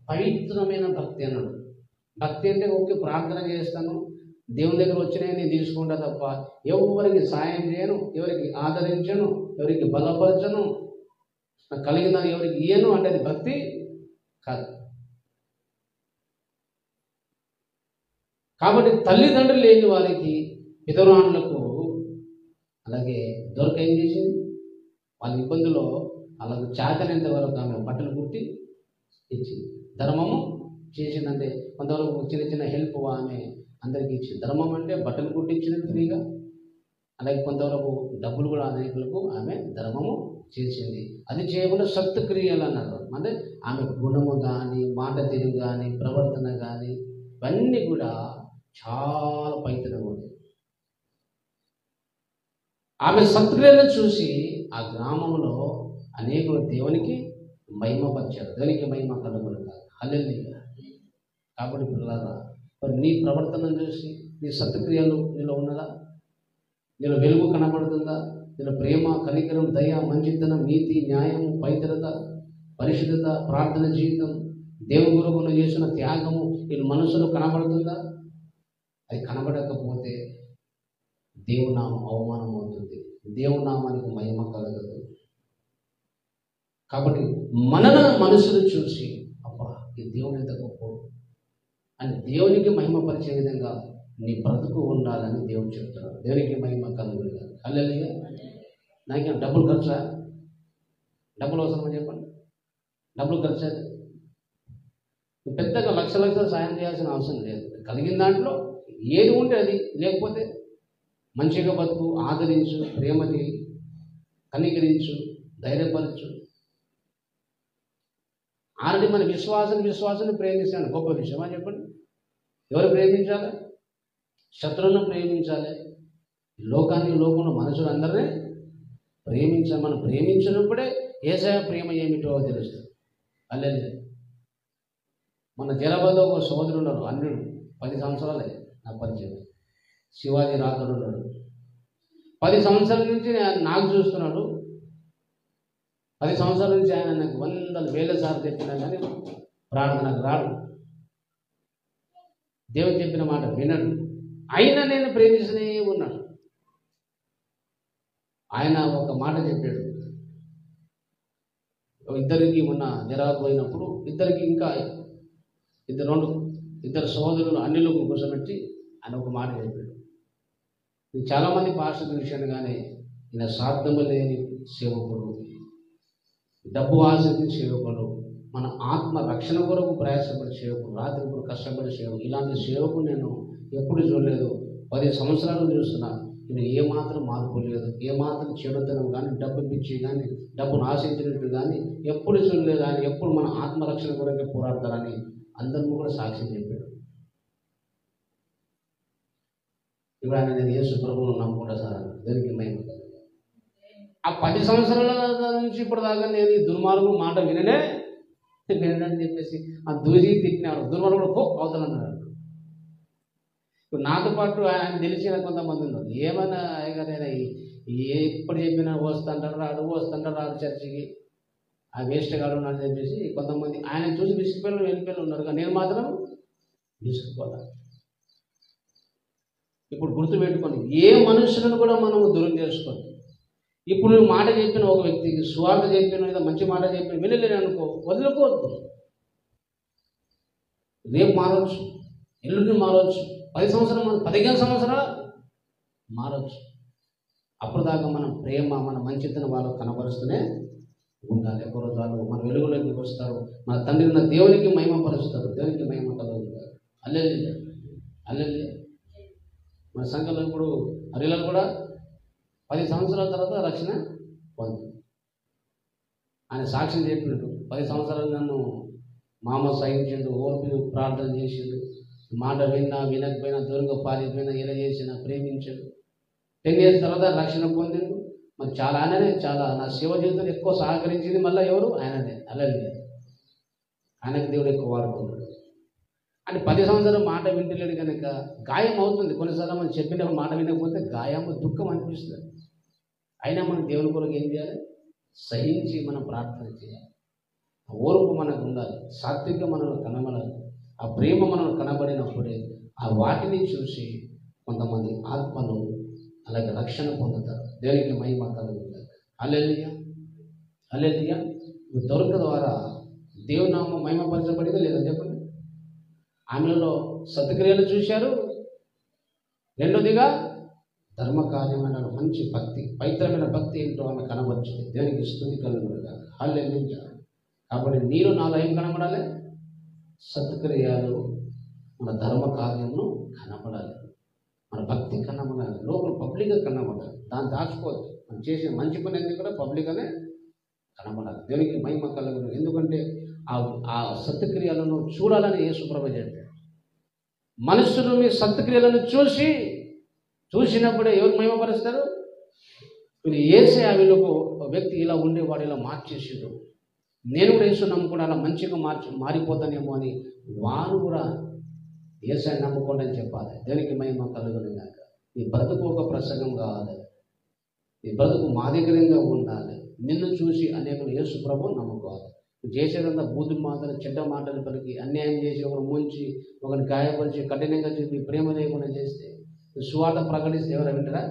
పవిత్రమైన భక్తి అన్నాడు. భక్తి అంటే ఓకే ప్రార్థన చేస్తాను, దేవుని దగ్గర వచ్చినాయి నేను తీసుకుంటా తప్ప ఎవరికి సాయం చేయను, ఎవరికి ఆదరించను, ఎవరికి బలపరచను, నాకు కలిగిన ఎవరికి ఇయ్యను అంటే అది భక్తి కాదు. కాబట్టి తల్లిదండ్రులు లేని వారికి విధవరాండ్లకు అలాగే దొరక ఏం చేసింది, వాళ్ళ ఇబ్బందులో అలాగే చేతనంత వరకు ఆమె బట్టలు కుట్టి ఇచ్చింది, ధర్మము చేసిందంటే కొంతవరకు చిన్న చిన్న హెల్ప్ ఆమె అందరికీ ఇచ్చింది. ధర్మం అంటే బట్టలు కుట్టించినది ఫ్రీగా, అలాగే కొంతవరకు డబ్బులు కూడా అనేకులకు ఆమె ధర్మము చేసింది. అది చేయకుండా సత్క్రియలు అన్నారు, అంటే ఆమె గుణము కానీ మాట తీరు కానీ ప్రవర్తన కానీ ఇవన్నీ కూడా చాలా పవిత్రంగా ఉంది. ఆమె సత్క్రియలను చూసి ఆ గ్రామంలో అనేకులు దేవునికి మహిమపరిచారు. దేవునికి మహిమ కలుగును కాదు, హల్లెలూయా. కాబట్టి పిల్లలారా, మరి నీ ప్రవర్తనను చూసి నీ సత్క్రియలు నీలో ఉన్నదా, నీలో వెలుగు కనబడుతుందా, నీలో ప్రేమ, కనికరం, దయ, మంచితనం, నీతి, న్యాయం, పవిత్రత, పరిశుద్ధత, ప్రార్థన జీవితం, దేవుని కొరకు నువ్వు చేసిన త్యాగము నీ మనసులో కనబడుతుందా? అది కనబడకపోతే దేవుని నామం అవమానం అవుతుంది, దేవుని నామానికి మహిమ కలగదు. కాబట్టి మనసును చూసి అబ్బా ఈ దేవుని ఎంత గొప్ప అని దేవునికి మహిమ పరిచే విధంగా నీ బ్రతుకు ఉండాలని దేవుడు చెప్తున్నాడు. దేవునికి మహిమ కలుగును కాదు, హల్లెలూయా. నాకేం డబ్బులు ఖర్చా, డబ్బులు అవసరమని చెప్పండి, డబ్బులు ఖర్చు పెద్దగా లక్షలు సాయం చేయాల్సిన అవసరం లేదు. కలిగిన దాంట్లో ఏది ఉంటే అది, లేకపోతే మంచిగా బతుకు, ఆదరించు, ప్రేమని కనికరించు, ధైర్యపరచు. ఆల్రెడీ మన విశ్వాసం ప్రేమిస్తాను, గొప్ప విషయం అని చెప్పండి. ఎవరు ప్రేమించాలి? శత్రువులను ప్రేమించాలి, లోకంలో మనుషులు అందరినీ ప్రేమించాలి. మనం ప్రేమించినప్పుడే యేసయ్య ప్రేమ ఏమిటో తెలుస్తుంది. హల్లెలూయా. మన జలబలో ఒక సోదరుడు ఉన్నాడు, అన్యుడు, 10 సంవత్సరాలే నా పరిచయం. శివాజీ రాథోడ్ ఉన్నాడు, 10 సంవత్సరాల నుంచి నాకు చూస్తున్నాడు. 10 సంవత్సరాల నుంచి ఆయన నాకు వందల వేల సార్లు చెప్పినా కానీ ప్రార్థనకు రాడు, దేవుడు చెప్పిన మాట వినడు. అయినా నేను ప్రేమిస్తూనే ఉన్నాను. ఆయన ఒక మాట చెప్పాడు, ఇద్దరికి ఉన్న జరాకు పోయినప్పుడు ఇద్దరికి ఇంకా ఇద్దరు సహోదరులు అన్యులకు కూర్చోబెట్టి ఆయన ఒక మాట చెప్పాడు. చాలామంది పాస్టర్ల విషయాన్ని కానీ ఈయన స్వార్థము లేని సేవకుడు, డబ్బు ఆసక్తి సేవకుడు, మన ఆత్మ రక్షణ కొరకు ప్రయాసపడే సేవకుడు, రాత్రి కూడా కష్టపడే సేవకుడు, ఇలాంటి సేవకుడు నేను ఎప్పుడు చూడలేదు. 10 సంవత్సరాలు చూస్తున్నా, నేను ఏమాత్రం మార్పు లేదు, ఏమాత్రం చెడుతనం కానీ డబ్బు పిచ్చి కానీ డబ్బును ఆశించినట్టు కానీ ఎప్పుడు చూడలేదు. ఆయన ఎప్పుడు మన ఆత్మరక్షణ కొరకే పోరాడతారని అందరినీ కూడా సాక్ష్యం చెప్పాడు. ఇప్పుడు ఆయన నేను యేసు ప్రభువును నమ్ముకుంటా సార్, దానికి మేము ఆ 10 సంవత్సరాల నుంచి ఇప్పుడు దాకా నేను ఈ దుర్మార్గం మాట వినని చెప్పేసి ఆ దూసి తిట్టినాడు. దుర్మార్గుడు పో అవుతానన్నాడు. ఇప్పుడు నాతో పాటు ఆయన తెలిసిన కొంతమంది ఉన్నారు, ఏమైనా అయ్యగారైనా ఎప్పుడు చెప్పినా వస్తుంటారు రాడు చర్చికి, ఆ వేస్ట్ గాడు ఉన్నాడు చెప్పేసి కొంతమంది ఆయన చూసి వెళ్ళిపోయి ఉన్నారు. కానీ నేను మాత్రం విసుకుపోతా. ఇప్పుడు గుర్తుపెట్టుకోండి, ఏ మనుషులను కూడా మనం దూరం చేసుకోండి. ఇప్పుడు నువ్వు మాట చెప్పిన ఒక వ్యక్తికి, స్వార్థ చెప్పిన లేదా మంచి మాట చెప్పిన వినలేని అనుకో, వదులుకోవద్దు. రేపు మారవచ్చు, ఎల్లుండి మారవచ్చు, 10 సంవత్సరాలు 15 సంవత్సరాలు మారవచ్చు. అప్పుడు దాకా మనం ప్రేమ, మన మంచితనం వాళ్ళకు కనపరుస్తూనే ఉండాలి. ఒకరోజు వాళ్ళు మన వెలుగులోకి వస్తారు, మన తండ్రి ఉన్న దేవునికి మహిమపరుస్తారు. దేవునికి మహిమ కలుగుతారు. హల్లెలూయా, హల్లెలూయా. మన సంఘంలో ఇప్పుడు హరిలను కూడా 10 సంవత్సరాల తర్వాత రక్షణ పొంది ఆయన సాక్ష్యం చెప్పినట్టు 10 సంవత్సరాలు నన్ను మామ సహించిండు, ఓర్పు ప్రార్థన చేసిండు, మాట విన్నా వినకపోయినా దూరంగా పారిపోయినా ఇలా చేసినా ప్రేమించాడు. 10 years తర్వాత రక్షణ పొందిండు. మరి చాలా ఆయననే చాలా నా శివ జీవితంలో ఎక్కువ సహకరించింది మళ్ళీ ఎవరు? ఆయననే. అలాగే ఆయనకు దేవుడు ఎక్కువ వాడుకున్నాడు. అంటే 10 సంవత్సరాలు మాట వింటలేడు కనుక గాయం అవుతుంది. కొన్నిసార్లు మనం చెప్పిన మాట వినకపోతే గాయం దుఃఖం అనిపిస్తుంది. అయినా మనం దేవుని కొరకు ఏం చేయాలి? సహించి మనం ప్రార్థన చేయాలి. ఓర్పు మనకు ఉండాలి. సాత్విక మనలో కనబడాలి. ఆ ప్రేమ మనలో కనబడినప్పుడే ఆ వాటిని చూసి కొంతమంది ఆత్మలు అలాగే రక్షణ పొందుతారు. దేవునికి మహిమ కలుగుతుంది. హల్లెలూయా హల్లెలూయా. దొరక ద్వారా దేవుని నామం మహిమపరచబడిందా లేదా చెప్పండి. ఆమెలో సత్క్రియలు చూశారు. రెండోదిగా ధర్మకార్యమైన మంచి భక్తి, పవిత్రమైన భక్తి ఏంటో ఆమె కనబడుతుంది. దేవునికి స్తుతి కలుగునుగా. హల్లెలూయా. కాబట్టి నీరు నాలో ఏం కనబడాలి? సత్క్రియలు, మన ధర్మ కార్యమును కనబడాలి. మన భక్తి కనబడాలి. లోపల పబ్లిక్గా కనబడాలి. దాన్ని దాచుకోవద్దు. మనం చేసే మంచి పని ఎందుకు కూడా పబ్లిక్గానే కనబడాలి. దేవునికి మహిమ కలుగును. ఎందుకంటే ఆ సత్క్రియలను చూడాలని యేసుప్రభువు చెప్పాడు. మనుషులు మీ సత్క్రియలను చూసినప్పుడే ఎవరు మహిమపరుస్తారు? మీరు ఏసే వీళ్ళకు వ్యక్తి ఇలా ఉండేవాడు ఇలా మార్చేసాడు, నేను కూడా యేసు నమ్ముకుని అలా మంచిగా మారిపోతానేమో అని వారు కూడా యేసుని నమ్ముకోండి అని చెప్పాలి. దేనికి మహిమ కలుగును గాక. నీ బ్రతుకు ఒక ప్రసంగం కావాలి. నీ బ్రతుకు మాదిరికంగా ఉండాలి. నిన్ను చూసి అనేకులు యేసు ప్రభువు నమ్ముకోవాలి. చేసేదంతా బూతు మాటలు, చెడ్డ మాటలు పలికి, అన్యాయం చేసి ఒకరు ముంచి ఒకరిని గాయపరిచి కఠినంగా చూపి ప్రేమ లేకుండా చేస్తే సువార్త ప్రకటిస్తే ఎవరు వింటారా?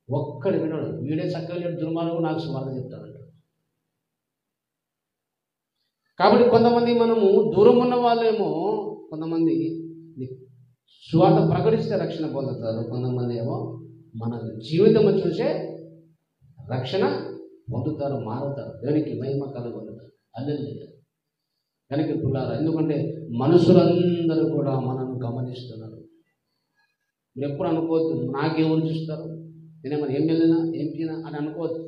ఒక్కడు వినడు. వీడే చక్కగా దుర్మార్గం నాకు సువార్త చెప్తాడంట. కాబట్టి కొంతమంది మనము దూరం ఉన్న వాళ్ళేమో కొంతమంది సువార్త ప్రకటిస్తే రక్షణ పొందుతారు. కొంతమంది ఏమో మన జీవితం చూసే రక్షణ పొందుతారు, మారుతారు. దేవునికి మహిమ కలుగుతుంది. హల్లెలూయా. కనుక పుల్లారా, ఎందుకంటే మనుషులందరూ కూడా మనల్ని గమనిస్తున్నారు. మీరు ఎప్పుడు అనుకోవద్దు నాకెవరు చూస్తారు, నేనేమన్నా ఎమ్మెల్యేనా ఎంపీనా అని అనుకోవద్దు.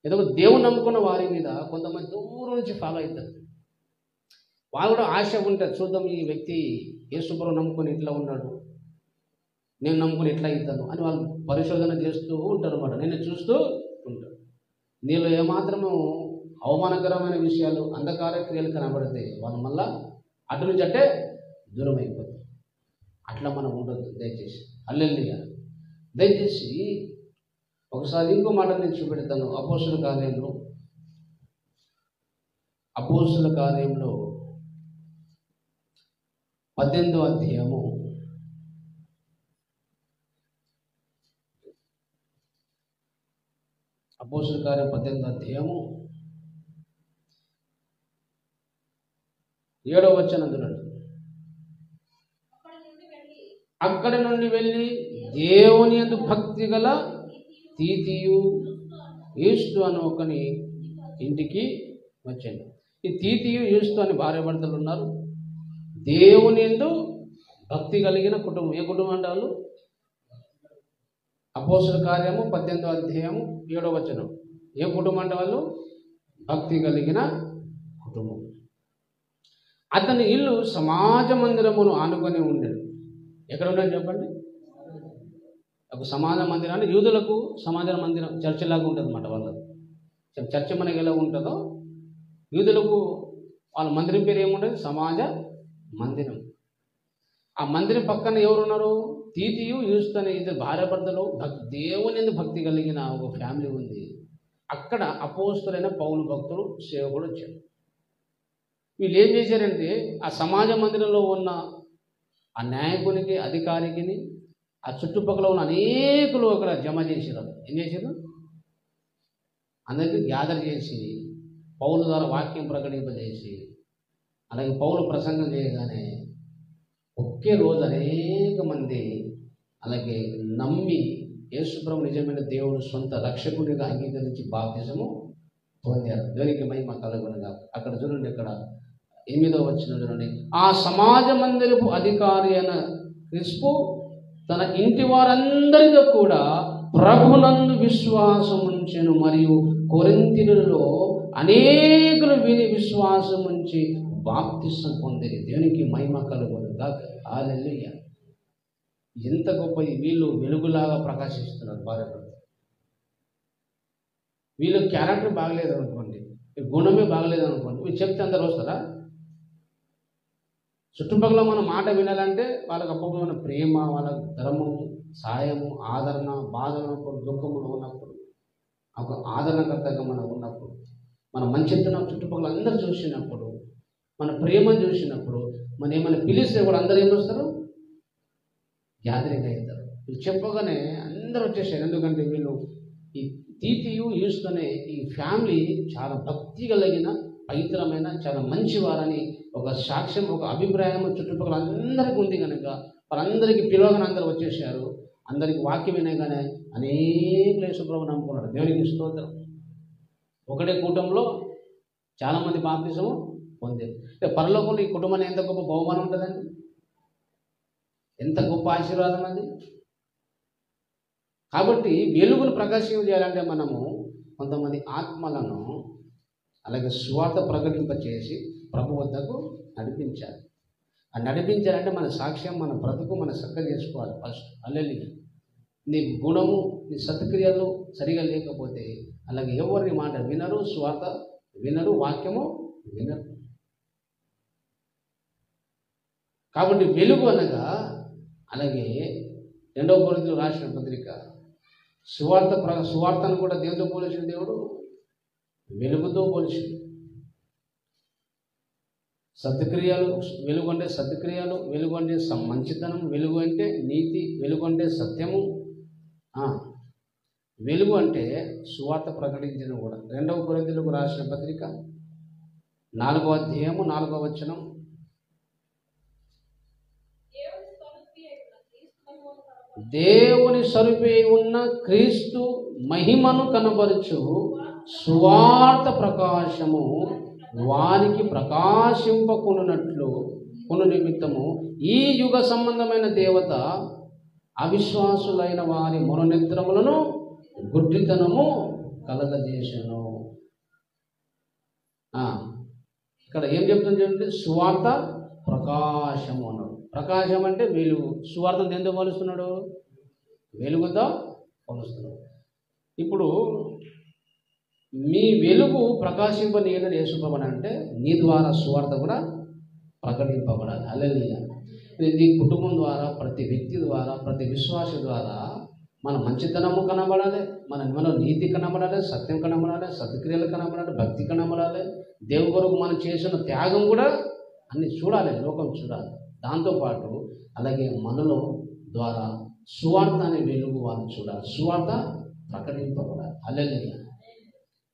ఏదో దేవుని నమ్ముకున్న వారి మీద కొంతమంది దూరం నుంచి ఫాలో అవుతారు. వాళ్ళు కూడా ఆశ ఉంటుంది, చూద్దాం ఈ వ్యక్తి యేసుప్రభువు నమ్ముకొని ఇట్లా ఉన్నాడు, నేను నమ్ముకొని ఎట్లా అవుతాను అని వాళ్ళు పరిశోధన చేస్తూ ఉంటారు అన్నమాట. నేను చూస్తూ ఉంటాను. నీలో ఏమాత్రము అవమానకరమైన విషయాలు, అంధకార క్రియలు కనబడితే వాళ్ళు మళ్ళా అటు నుంచి అంటే దూరం అయిపోతారు. అట్లా మనం ఉండొద్దు దయచేసి. హల్లెలూయా. దయచేసి ఒకసారి ఇంకో మాట నేను చూపెడతాను. అపోస్తుల కార్యంలో 18వ అధ్యాయము 7వ వచనం చూడండి. అక్కడి నుండి వెళ్ళి దేవుని యందు భక్తి గల తీతియు యూస్తు అని ఒకని ఇంటికి వచ్చాను. ఈ తీతియు యూస్తు అని భార్య భర్తలు ఉన్నారు. దేవుని యందు భక్తి కలిగిన కుటుంబం. ఏ కుటుంబం అంటే వాళ్ళు? అపోస్తుల కార్యము 18వ అధ్యాయము 7వ వచనం. ఏ కుటుంబం అంటే వాళ్ళు? భక్తి కలిగిన కుటుంబం. అతని ఇల్లు సమాజ మందిరమును ఆనుకొని ఉండేది. ఎక్కడ ఉన్నాడు చెప్పండి? ఒక సమాజ మందిరాన్ని, యూదులకు సమాజ మందిరం చర్చ్ లాగా ఉంటుంది అన్నమాట. వాళ్ళకు చర్చ్ మనకి ఎలా ఉంటుందో యూదులకు వాళ్ళ మందిరం పేరు ఏముంటుంది? సమాజ మందిరం. ఆ మందిరం పక్కన ఎవరున్నారు? తీతియు యూస్తు అనే ఇద్దరు భార్య భర్తలు దేవుని యందు భక్తి కలిగిన ఒక ఫ్యామిలీ ఉంది. అక్కడ అపోస్తులైన పౌలు భక్తుడు సేవకుడు వచ్చాడు. వీళ్ళు ఏం చేశారంటే ఆ సమాజ మందిరంలో ఉన్న ఆ నాయకునికి, అధికారికి, ఆ చుట్టుపక్కల ఉన్న అనేకులు అక్కడ జమ చేశారు. ఏం చేశారు? అందరికీ గ్యాదర్ చేసి పౌలు ద్వారా వాక్యం ప్రకటింపజేసి, అలాగే పౌలు ప్రసంగం చేయగానే ఒకే రోజు అనేక మంది అలాగే నమ్మి యేసుప్రభువు నిజమైన దేవుడు సొంత రక్షకుడిగా అంగీకరించి బాప్తిజము పొందారు. దేవునికి మహిమ కలుగునుగా. అక్కడ చూడండి, ఇక్కడ 8వ వచనం చూడండి. ఆ సమాజ మందిరపు అధికారి అయిన క్రిస్పు తన ఇంటి వారందరితో కూడా ప్రభునందు విశ్వాసం ఉంచెను. మరియు కొరింథీయులలో అనేకులు విని విశ్వాసం ఉంచి బాప్తిసం పొందిరి. దేవునికి మహిమ కలుగును గాక. హల్లెలూయా. ఎంత గొప్ప వీళ్ళు వెలుగులాగా ప్రకాశిస్తున్నారు భార్యాభర్త. వీళ్ళు క్యారెక్టర్ బాగలేదు అనుకోండి, గుణమే బాగలేదు అనుకోండి, వీళ్ళు చెప్తే అందరు వస్తారా? చుట్టుపక్కల మన మాట వినాలంటే వాళ్ళకి అప్పటికమైన ప్రేమ, వాళ్ళ ధర్మము, సాయము, ఆదరణ, బాధ ఉన్నప్పుడు, దుఃఖములు ఉన్నప్పుడు, ఒక ఆదరణకర్తగా మనం ఉన్నప్పుడు, మన మంచితనం చుట్టుపక్కల అందరూ చూసినప్పుడు, మన ప్రేమను చూసినప్పుడు, మనం ఏమైనా పిలిస్తే కూడా అందరూ ఏం వస్తారు? గ్యాదరింగ్ అవుతారు. వీళ్ళు చెప్పగానే అందరూ వచ్చేసారు. ఎందుకంటే వీళ్ళు ఈ తీతియు యూస్తూనే ఈ ఫ్యామిలీ చాలా భక్తి కలిగిన, పవిత్రమైన, చాలా మంచివారని ఒక సాక్ష్యం, ఒక అభిప్రాయం చుట్టుపక్కల అందరికీ ఉంది కనుక వాళ్ళందరికీ పిలవగానే అందరూ వచ్చేసారు. అందరికి వాక్యం వినగానే అనేక యేసుప్రభువుని నమ్ముకున్నాడు. దేవునికి స్తోత్రం. ఒకటే కుటుంబంలో చాలామంది బాప్తిసము పొందారు. పరలోకంలో ఈ కుటుంబాన్ని ఎంత గొప్ప బహుమానం ఉంటుందండి, ఎంత గొప్ప ఆశీర్వాదం అది. కాబట్టి వెలుగును ప్రకాశం చేయాలంటే మనము కొంతమంది ఆత్మలను అలాగే సువార్త ప్రకటింపచేసి ప్రభు వద్దకు నడిపించాలి. ఆ నడిపించాలంటే మన సాక్ష్యం, మన బ్రతుకు మన చక్కగా చేసుకోవాలి ఫస్ట్. హల్లెలూయా. నీ గుణము, నీ సత్క్రియలు సరిగా లేకపోతే అలాగే ఎవరిని మాట వినరు, సువార్త వినరు, వాక్యము వినరు. కాబట్టి వెలుగు అనగా అలాగే 2వ కొరింథీయులకు రాసిన పత్రిక సువార్తను కూడా దేవుడితో పోల్చిన దేవుడు వెలుగుతో పోల్చింది. సత్క్రియలు, వెలుగు అంటే సత్క్రియలు, వెలుగు అంటే మంచితనం, వెలుగు అంటే నీతి, వెలుగు అంటే సత్యము, వెలుగు అంటే సువార్త ప్రకటించడం కూడా. 2వ కొరింథీయులకు రాసిన పత్రిక 4వ అధ్యాయము 4వ వచనం. దేవుని స్వరూపి ఉన్న క్రీస్తు మహిమను కనబరుచు సువార్త ప్రకాశము వారికి ప్రకాశింపకున్నట్లు కొను నిమిత్తము ఈ యుగ సంబంధమైన దేవత అవిశ్వాసులైన వారి మనోనేత్రములను గుడ్డితనము కలగజేసెను. ఇక్కడ ఏం చెప్తుంది చూడండి, సువార్త ప్రకాశము అన్నాడు. ప్రకాశం అంటే వెలుగు. సువార్తను ఎందుకు పోలుస్తున్నాడు? వెలుగుతో పోలుస్తున్నాడు. ఇప్పుడు మీ వెలుగు ప్రకాశింపనీయని యేసుప్రభువు అంటే నీ ద్వారా సువార్త కూడా ప్రకటింపబడాలి. హల్లెలూయా. నీ కుటుంబం ద్వారా, ప్రతి వ్యక్తి ద్వారా, ప్రతి విశ్వాస ద్వారా మన మంచితనము కనబడాలి, మనలో నీతి కనబడాలి, సత్యం కనబడాలి, సత్క్రియలు కనబడాలి, భక్తి కనబడాలి, దేవుని కొరకు మనం చేసిన త్యాగం కూడా అన్ని చూడాలి, లోకం చూడాలి. దాంతోపాటు అలాగే మనలో ద్వారా సువార్త అనే వెలుగు వాళ్ళు చూడాలి, సువార్త ప్రకటింపబడాలి. హల్లెలూయా.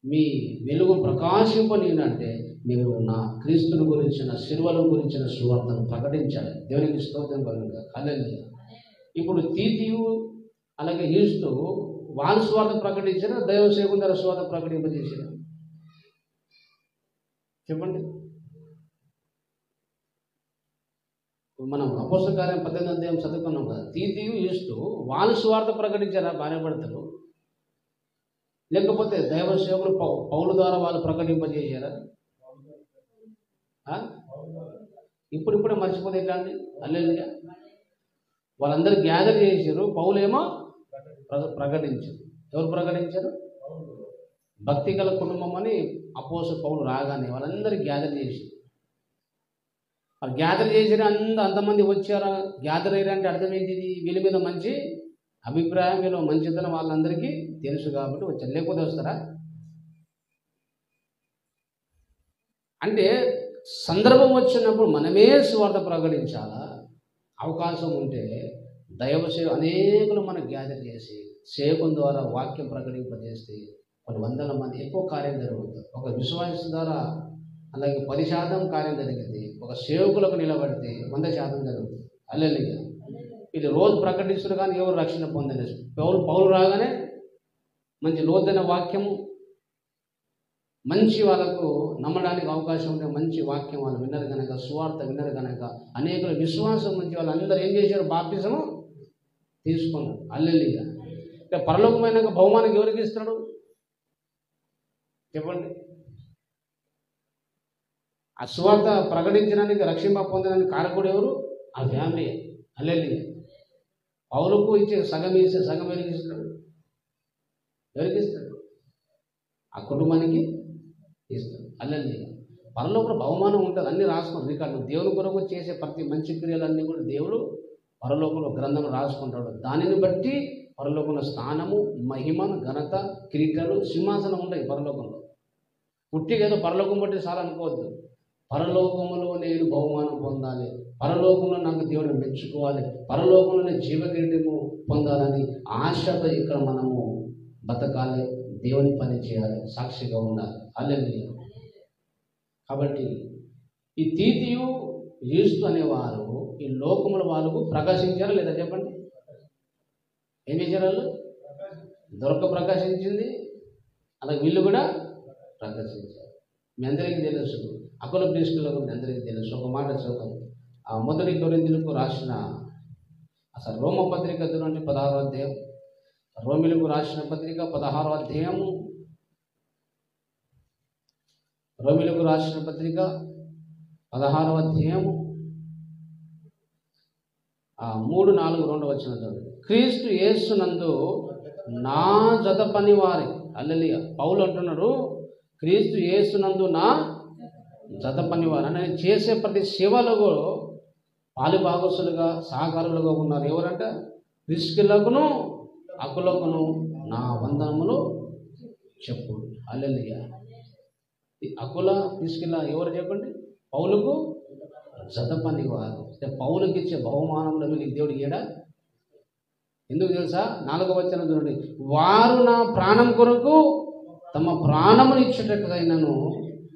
మీ వెలుగు ప్రకాశింపనీనంటే మీరు నా క్రీస్తుని గురించిన, శిలువల గురించిన సువార్తను ప్రకటించాలి. దేవునికి స్తోత్రం కలుగుగా. హల్లెలూయా. ఇప్పుడు తీతియు అలాగే యూస్తూ వాళ్ళు సువార్త ప్రకటించిన, దైవ సేవకుని ద్వారా సువార్త ప్రకటింపజేసిన. చెప్పండి. మనం అపోస్తల కార్యం 18వ అధ్యాయం చదువుకున్నాం కదా. తీతియు యూస్తూ వాళ్ళు సువార్త ప్రకటించారా భార్యాభర్తలు? లేకపోతే దైవ సేవకులు పౌలు ద్వారా వాళ్ళు ప్రకటింపజేశారా? ఇప్పుడిప్పుడే మర్చిపోతే ఎట్లా అండి? హల్లెలూయా. వాళ్ళందరూ గ్యాదర్ చేశారు, పౌలేమో ప్రకటించారు. ఎవరు ప్రకటించారు? భక్తి గల కుటుంబం అని అపోస్తలుడు పౌలు రాగానే వాళ్ళందరూ గ్యాదర్ చేశారు. వాళ్ళు గ్యాదర్ చేసిన అంతమంది వచ్చారా? గ్యాదర్ అయ్యారంటే అర్థమైంది, వీళ్ళ మీద మంచి అభిప్రాయం, వీళ్ళు మంచితనం వాళ్ళందరికీ తెలుసు కాబట్టి వచ్చారు. లేకపోతే వస్తారా? అంటే సందర్భం వచ్చినప్పుడు మనమే సువార్త ప్రకటించాలా. అవకాశం ఉంటే దైవ సేవ అనేకులు మనకు గ్యాదర్ చేసి సేవకుని ద్వారా వాక్యం ప్రకటింపజేస్తే కొన్ని వందల మంది ఎక్కువ కార్యం జరుగుతుంది. ఒక విశ్వాస ద్వారా అలాగే 10% కార్యం జరిగింది. ఒక సేవకులకు నిలబడితే 100% జరుగుతుంది. హల్లెలూయా. వీళ్ళు రోజు ప్రకటిస్తున్నారు కానీ ఎవరు రక్షణ పొందలేదు. పౌలు రాగానే మంచి లోతైన వాక్యము, మంచి వాళ్ళకు నమ్మడానికి అవకాశం ఉంటే మంచి వాక్యం వాళ్ళు విన్నారు కనుక, సువార్త విన్నారు కనుక అనేకుల విశ్వాసం నుంచి వాళ్ళందరూ ఏం చేశారు? బాప్తిసము తీసుకున్నారు. హల్లెలూయా. అంటే పరలోకమైన బహుమానం ఎవరికి ఇస్తున్నాడు చెప్పండి? ఆ సువార్త ప్రకటించడానికి రక్షణ పొందడానికి కారకుడు ఎవరు? ఆ ఫ్యామిలీ. హల్లెలూయా. పౌలుకు ఇచ్చే సగం ఇస్తే సగం ఎవరికి ఇస్తాడు? ఎవరికి ఇస్తాడు? ఆ కుటుంబానికి ఇస్తాడు. హల్లెలూయా. పరలోకంలో బహుమానం ఉంటుంది, అన్నీ రాసుకుంటాడు రికార్డు. దేవుని కొరకు చేసే ప్రతి మంచి క్రియలన్నీ కూడా దేవుడు పరలోకంలో గ్రంథం రాసుకుంటాడు. దానిని బట్టి పరలోకంలో స్థానము, మహిమ, ఘనత, కిరీటాలు, సింహాసనం ఉంటాయి పరలోకంలో. పుట్టిగా ఏదో పరలోకం బట్టి చాలా అనుకోవద్దు. పరలోకంలో నేను బహుమానం పొందాలి, పరలోకంలో నాకు దేవుడిని మెచ్చుకోవాలి, పరలోకంలో నేను జీవకిరీటము పొందాలని ఆశతో ఇక్కడ మనము బతకాలి, దేవుని పని చేయాలి, సాక్షిగా ఉండాలి. హల్లెలూయా. కాబట్టి ఈ తీతియు యూస్తు అనేవారు ఈ లోకముల వాళ్ళకు ప్రకాశించారా లేదా చెప్పండి? ఏం చేశారు వాళ్ళు? దొరక ప్రకాశించింది, అలాగే వీళ్ళు కూడా ప్రకాశించారు. మీ అందరికీ తెలుసు, అకుల ప్రిస్కులకు మీ అందరికీ తెలుసు. ఒక మాట చదువుతాం. ఆ మొదటి కొరింథీయులకు రాసిన అసలు రోమ పత్రిక చూడండి, 16వ అధ్యాయం. రోమిలకు రాసిన పత్రిక 16వ అధ్యాయము. రోమిలకు రాసిన పత్రిక 16వ అధ్యాయము 3, 4, 2 వచనం చదువు. క్రీస్తు యేసునందు నా జత పని వారి. హల్లెలూయా. పౌలు అంటున్నాడు, క్రీస్తు యేసునందు నా జత పని వారు అని చేసే ప్రతి సేవలో పాలుభాగస్తులుగా సహకారులుగా ఉన్నారు. ఎవరంట? ప్రిస్కిల్లకును అకులకును నా వందనములు చెప్పు. హల్లెలూయా. అకుల ప్రిస్కిల్ల ఎవరు చెప్పండి? పౌలుకు జత పని వారు. పౌలుకి ఇచ్చే బహుమానంలో వీళ్ళకి దేవుడు ఇయ్యడా? ఎందుకు తెలుసా? 4వ వచనం చూడండి. వారు నా ప్రాణం కొరకు తమ ప్రాణమును ఇచ్చుటకైనను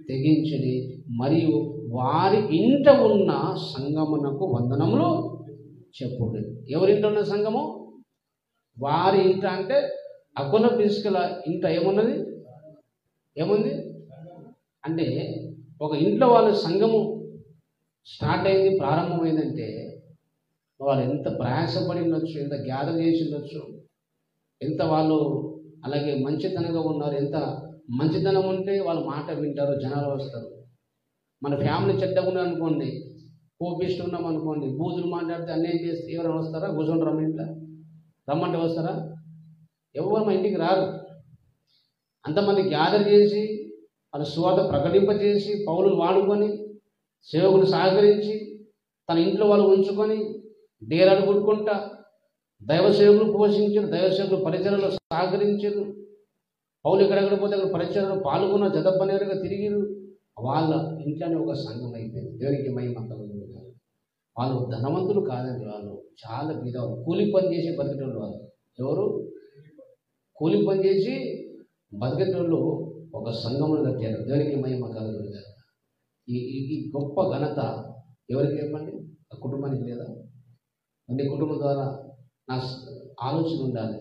తెగించిరి, మరియు వారి ఇంట ఉన్న సంగమునకు వందనములు చెప్పుడు. ఎవరింట ఉన్న సంఘము? వారి ఇంట అంటే అకుల ప్రిస్కిల్ల ఇంట ఏమున్నది? ఏముంది అంటే ఒక ఇంట్లో వాళ్ళ సంఘము స్టార్ట్ అయింది, ప్రారంభమైందంటే వాళ్ళు ఎంత ప్రయాసపడి ఉండొచ్చు, ఎంత గ్యాదర్ చేసి ఉండొచ్చు, ఎంత వాళ్ళు అలాగే మంచితనంగా ఉన్నారు. ఎంత మంచితనం ఉంటే వాళ్ళ మాట వింటారు, జనాలు వస్తారు. మన ఫ్యామిలీ చెడ్డగా ఉన్నాం అనుకోండి, కోపిస్తూ ఉన్నాం అనుకోండి, బూజులు మాట్లాడితే అన్యాయం చేస్తే ఎవరైనా వస్తారా? కూర్చొని రమ్మ ఇంట్లో రమ్మంటే వస్తారా? ఎవరు మా ఇంటికి రారు. అంతమంది గ్యాదర్ చేసి వాళ్ళ సువార్త ప్రకటింపజేసి పౌలును వాడుకొని సేవకులు సహకరించి తన ఇంట్లో వాళ్ళు ఉంచుకొని డేరాలు కొట్టుకుంటా దైవ సేవకులు పోషించారు, దైవ సేవకులు పరిచర్యలో సహకరించారు. పౌలు ఎక్కడెక్కడ పోతే అక్కడ పరిచర్యలో పాల్గొన్న జతపనేరుగా తిరిగిరు. వాళ్ళ ఇంట్లోనే ఒక సంఘం అయిపోయింది. దేవునికి మహిమ కలుగుతుంది. వాళ్ళు ధనవంతులు కాదండి, వాళ్ళు చాలా బీదవాళ్ళు, కూలి పని చేసి బతికేటోళ్ళు. వాళ్ళు ఎవరు? కూలి పని చేసి బతికేటోళ్ళు ఒక సంఘమును కట్టారు. దేవునికి మహిమ కలుగుతుంది. ఈ గొప్ప ఘనత ఎవరికి చెప్పండి? ఆ కుటుంబానికి లేదా? నీ కుటుంబం ద్వారా నా ఆలోచన ఉండాలి,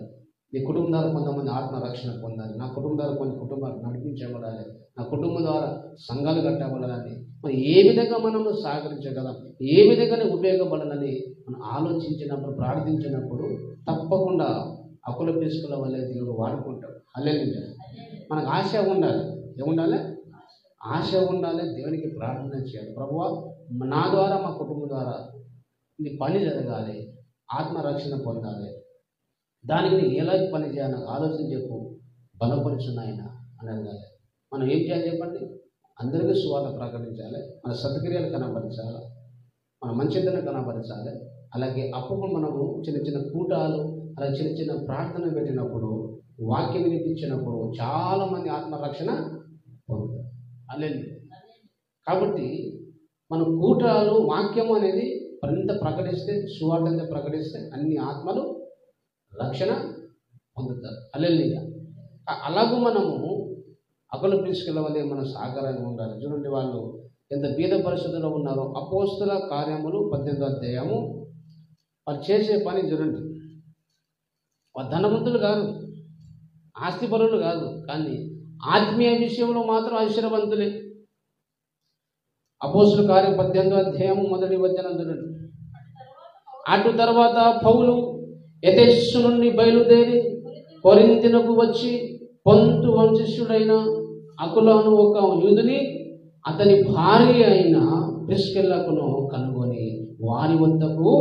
నీ కుటుంబం ద్వారా కొంతమంది ఆత్మరక్షణ పొందాలి, నా కుటుంబం ద్వారా కొన్ని కుటుంబాలు నడిపించబడాలి, నా కుటుంబం ద్వారా సంఘాలు కట్టబడాలని, మరి ఏ విధంగా మనము సహకరించగలం, ఏ విధంగానే ఉపయోగపడాలని మనం ఆలోచించినప్పుడు, ప్రార్థించినప్పుడు తప్పకుండా అకుల ప్రిస్కిల్ల వల్లే దేవుడు వాడుకుంటాడు. హల్లెలూయా. మనకు ఆశ ఉండాలి. ఏముండాలి? ఆశ ఉండాలి. దేవునికి ప్రార్థన చేయాలి. ప్రభువా, నా ద్వారా మా కుటుంబం ద్వారా నీ పని జరగాలి, ఆత్మరక్షణ పొందాలి, దానికి నేను ఎలా పని చేయాలి నాకు ఆలోచన చెప్పు, బలపరుచున్నాయన అని అడగాలి. మనం ఏం చేయాలి చెప్పండి? అందరికీ సువార్త ప్రకటించాలి, మన సత్క్రియలు కనపరచాలి, మన మంచితనం కనపరచాలి. అలాగే అప్పుడు మనము చిన్న చిన్న కూటాలు, అలా చిన్న చిన్న ప్రార్థన పెట్టినప్పుడు, వాక్యం వినిపించినప్పుడు చాలామంది ఆత్మరక్షణ పొందుతారు. అల్లెలు. కాబట్టి మన కూటాలు, వాక్యం అనేది మరింత ప్రకటిస్తే, సువార్త ప్రకటిస్తే అన్ని ఆత్మలు రక్షణ పొందుతారు. హల్లెలూయా. అలాగూ మనము అకుల ప్రిస్కిల్ల వల్లే మన సహకారంగా ఉండాలి. చూడండి వాళ్ళు ఎంత బీద పరిస్థితుల్లో ఉన్నారో. అపోస్తుల కార్యములు 18వ అధ్యాయము. వాళ్ళు చేసే పని చూడండి. వాళ్ళు ధనవంతులు కాదు, ఆస్తిపరులు కాదు, కానీ ఆత్మీయ విషయంలో మాత్రం ఐశ్వర్యవంతులే. అపోస్తుల కార్యం 18వ అధ్యాయము 1వ వచనం చూడండి. అటు తర్వాత పౌలు ఎఫెసు నుండి బయలుదేరి కొరింథీయునకు వచ్చి పొంతు వంశస్థుడైన అకులను ఒక యూదుని అతని భార్య అయిన ప్రిస్కిల్లకును కనుగొని వారి వద్దకు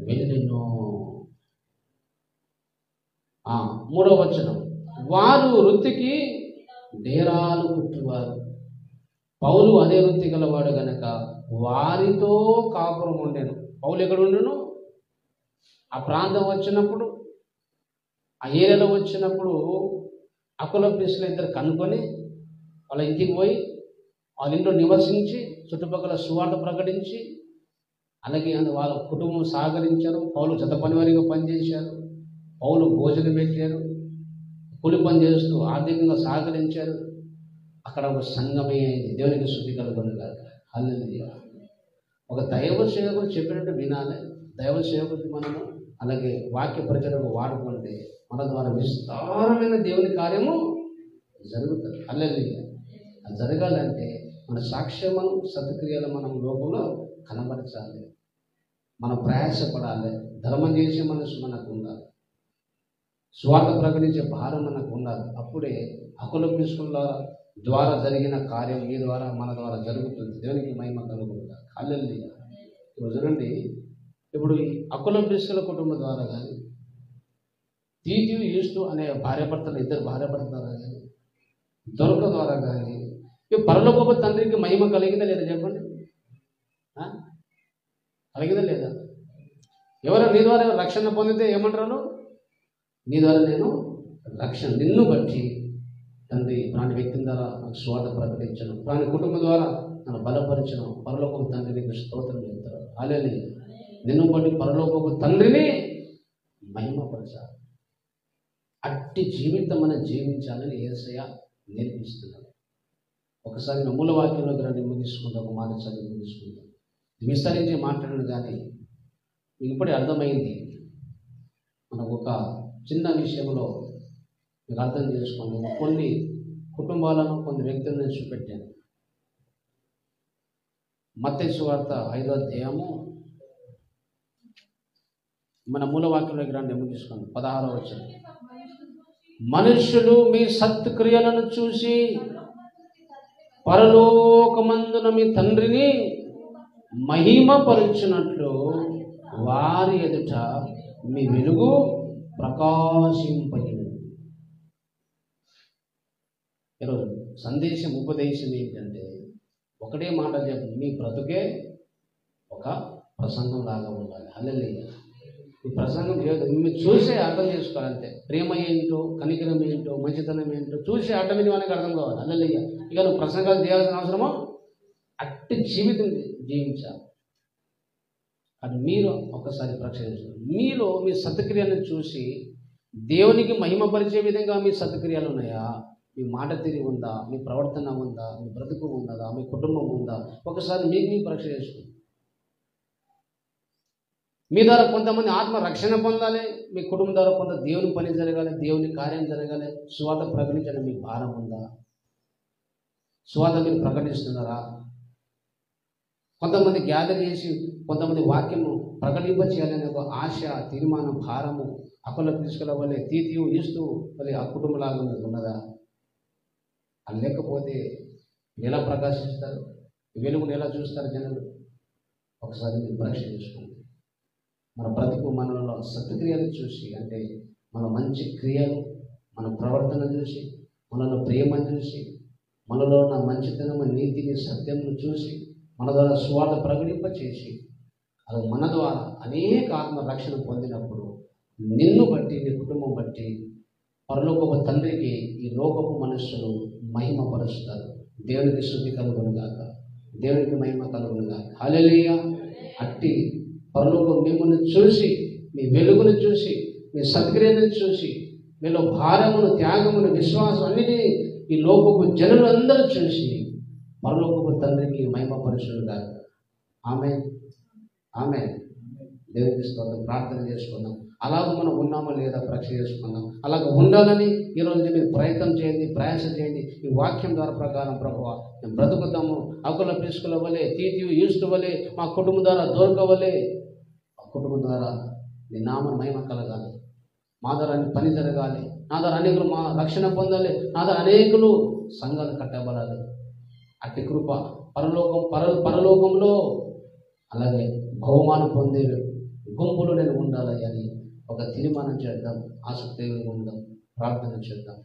వెళ్ళెను. 3వ వచనం, వారు వృత్తికి డేరాలు కుట్టువారు. పౌలు అదే వృత్తి గలవాడు గనక వారితో కాపురం ఉండెను. పౌలు ఎక్కడ ఉండెను? ఆ ప్రాంతం వచ్చినప్పుడు, ఆ ఏరియాలో వచ్చినప్పుడు అకుల ప్రిస్కిల్ల ఇద్దరు కనుక్కొని వాళ్ళ ఇంటికి పోయి వాళ్ళ ఇంట్లో నివసించి చుట్టుపక్కల సువార్త ప్రకటించి, అలాగే వాళ్ళ కుటుంబం సహకరించారు. పౌలు జత పనివారిగా పనిచేశారు. పౌలు భోజనం పెట్టారు. కూలి పని చేస్తూ ఆర్థికంగా సహకరించారు. అక్కడ ఒక సంఘమే అయింది. దేవునికి స్తుతి కలుగునుగాక. హల్లెలూయా. ఒక దైవ సేవకుడు చెప్పినట్టు వినాలి. దైవ సేవకుడికి మనము అలాగే వాక్య ప్రచారం వాడుకుంటే మన ద్వారా విస్తారమైన దేవుని కార్యము జరుగుతుంది. హల్లెలూయా. అది జరగాలంటే మన సాక్ష్యమును సత్క్రియలు మనం లోకంలో కనబరచాలి. మనం ప్రయాసపడాలి. ధర్మం చేసే మనసు మనకు ఉండాలి. స్వార్థ ప్రకటించే భారం మనకు ఉండాలి. అప్పుడే అకుల ప్రిస్కిల్ల ద్వారా జరిగిన కార్యం మీ ద్వారా మన ద్వారా జరుగుతుంది. దేవునికి మహిమ కలుగునుగాక. హల్లెలూయా. ఇప్పుడు చూడండి, ఇప్పుడు ఈ అకుల ప్రిస్కిల్ల కుటుంబం ద్వారా కానీ, తీతు యూస్తు అనే భార్యాభర్తలు, ఇద్దరు భార్యాభర్తలు కానీ, దొరక ద్వారా కానీ ఈ పరలోకపు తండ్రికి మహిమ కలిగిందా లేదా చెప్పండి? కలిగిందా లేదా? ఎవరు నీ ద్వారా రక్షణ పొందితే ఏమంటారు? నీ ద్వారా నేను రక్షణ, నిన్ను బట్టి తండ్రి ప్రాణి వ్యక్తి ద్వారా నాకు స్వార్థ ప్రకటించను, ప్రాణి కుటుంబం ద్వారా నన్ను బలపరిచను, పరలోకపు తండ్రికి స్తోత్రం చెప్తారు. హల్లెలూయా. నిన్ను బట్టి పరలోకపు తండ్రిని మహిమపరచాలి. అట్టి జీవితం మనం జీవించాలని యేసయ్య నేర్పిస్తున్నాడు. ఒకసారి మూల వాక్యంలోకి రండి, ముగించుకుంటాం. ఒక మాట చదివి ముగించుకుంటాం. విస్తరించి మాట్లాడను కానీ మీకు ఇప్పుడే అర్థమైంది. మనకు ఒక చిన్న విషయంలో మీకు అర్థం చేసుకోండి. కొన్ని కుటుంబాలను, కొన్ని వ్యక్తులను చూపెట్టాను. మత్తయి సువార్త 5వ అధ్యాయము మన మూల వాక్యంలోకి రండి, ముగించుకోండి. 16వ వచనం, మనుష్యులు మీ సత్క్రియలను చూసి పరలోకమందున మీ తండ్రిని మహిమపరచునట్లు వారి ఎదుట మీ వెలుగు ప్రకాశింపజేయును. ఈరోజు సందేశం, ఉపదేశం ఏంటంటే ఒకటే మాట చెప్పు, మీ బ్రతుకే ఒక ప్రసంగం లాగా ఉండాలి. హల్లెలూయా. ఈ ప్రసంగం మీరు చూసే అర్థం చేసుకోవాలంటే ప్రేమ ఏంటో, కనికరం ఏంటో, మంచితనం ఏంటో చూసి ఆటోమేటిక్ మనకి అర్థం కావాలి. హల్లెలూయా. ఇక నువ్వు ప్రసంగాలు చేయాల్సిన అవసరమో అట్టి జీవితం జీవించాలి. అది మీరు ఒకసారి ప్రక్షేపించాలి. మీలో మీ సత్క్రియలను చూసి దేవునికి మహిమపరిచే విధంగా మీ సత్క్రియలు ఉన్నాయా? మీ మాట తీరి ఉందా? మీ ప్రవర్తన ఉందా? మీ బ్రతుకు ఉన్నదా? మీ కుటుంబం ఉందా? ఒకసారి మీకు మీ పరీక్ష చేసుకోండి. మీ ద్వారా కొంతమంది ఆత్మ రక్షణ పొందాలి. మీ కుటుంబం ద్వారా కొంత దేవుని పని జరగాలి, దేవుని కార్యం జరగాలి. సువార్త ప్రకటించడం మీకు భారం ఉందా? సువార్త మీరు ప్రకటిస్తున్నారా? కొంతమంది గ్యాదర్ చేసి కొంతమంది వాక్యము ప్రకటింప చేయాలనే ఒక ఆశ, తీర్మానం, భారము అకుల ప్రిస్కిల్ల వలె, తీతు యూస్తు వలె ఆ కుటుంబంలాగా మీకు ఉన్నదా? అది లేకపోతే ఎలా ప్రకాశిస్తారు? వెలుగును ఎలా చూస్తారు జనులు? ఒకసారి మీరు పరీక్ష చేసుకోండి. మన బ్రతుకు, మనలో సత్క్రియలు చూసి, అంటే మన మంచి క్రియలు, మన ప్రవర్తన చూసి, మనలో ప్రేమను చూసి, మనలో ఉన్న మంచితనము, నీతిని, సత్యమును చూసి మన ద్వారా సువార్త ప్రకటింప చేసి అది మన ద్వారా అనేక ఆత్మ రక్షణ పొందినప్పుడు నిన్ను బట్టి, నీ కుటుంబం బట్టి పరలోకపు తండ్రికి ఈ లోకపు మనుషులు మహిమపరుస్తారు. దేవునికి స్తుతి కలుగునుగాక. దేవునికి మహిమ కలుగునుగాక. హల్లెలూయా. అట్టి పరలోకం మిమ్మల్ని చూసి, మీ వెలుగును చూసి, మీ సత్క్రియలను చూసి, మీలో భారమును, త్యాగమును, విశ్వాసం అన్నిటినీ ఈ లోకపు జనులందరూ చూసి పరలోకపు తండ్రికి మహిమపరుచునుగాక. ఆమేన్, ఆమేన్. దేవునికి స్తోత్రం. ప్రార్థన చేసుకుందాం. అలాగ మనం ఉన్నామా లేదా పరీక్ష చేసుకుందాం. అలాగ ఉండాలని ఈరోజు మీరు ప్రయత్నం చేయండి, ప్రయాస చేయండి. ఈ వాక్యం ద్వారా ప్రకారం ప్రభువా మేము బ్రతుకుతాము, అకుల ప్రిస్కిల్ల వలె, తీతు యూస్తు వలె, మా కుటుంబం ద్వారా దొరకవలే, మా కుటుంబం ద్వారా నీ నామ మహిమ కలగాలి. మా ద్వారా పని జరగాలి. నా ద్వారా అనేకులు మా రక్షణ పొందాలి. నా ద్వారా అనేకులు సంఘాలు కట్టబడాలి. అట్టి కృప పరలోకంలో అలాగే బహుమానం పొందే గుంపులు నేను ఉండాలి అని ఒక తీర్మానం చేద్దాం, ఆసక్తి ఉందాం, ప్రార్థన చేద్దాం.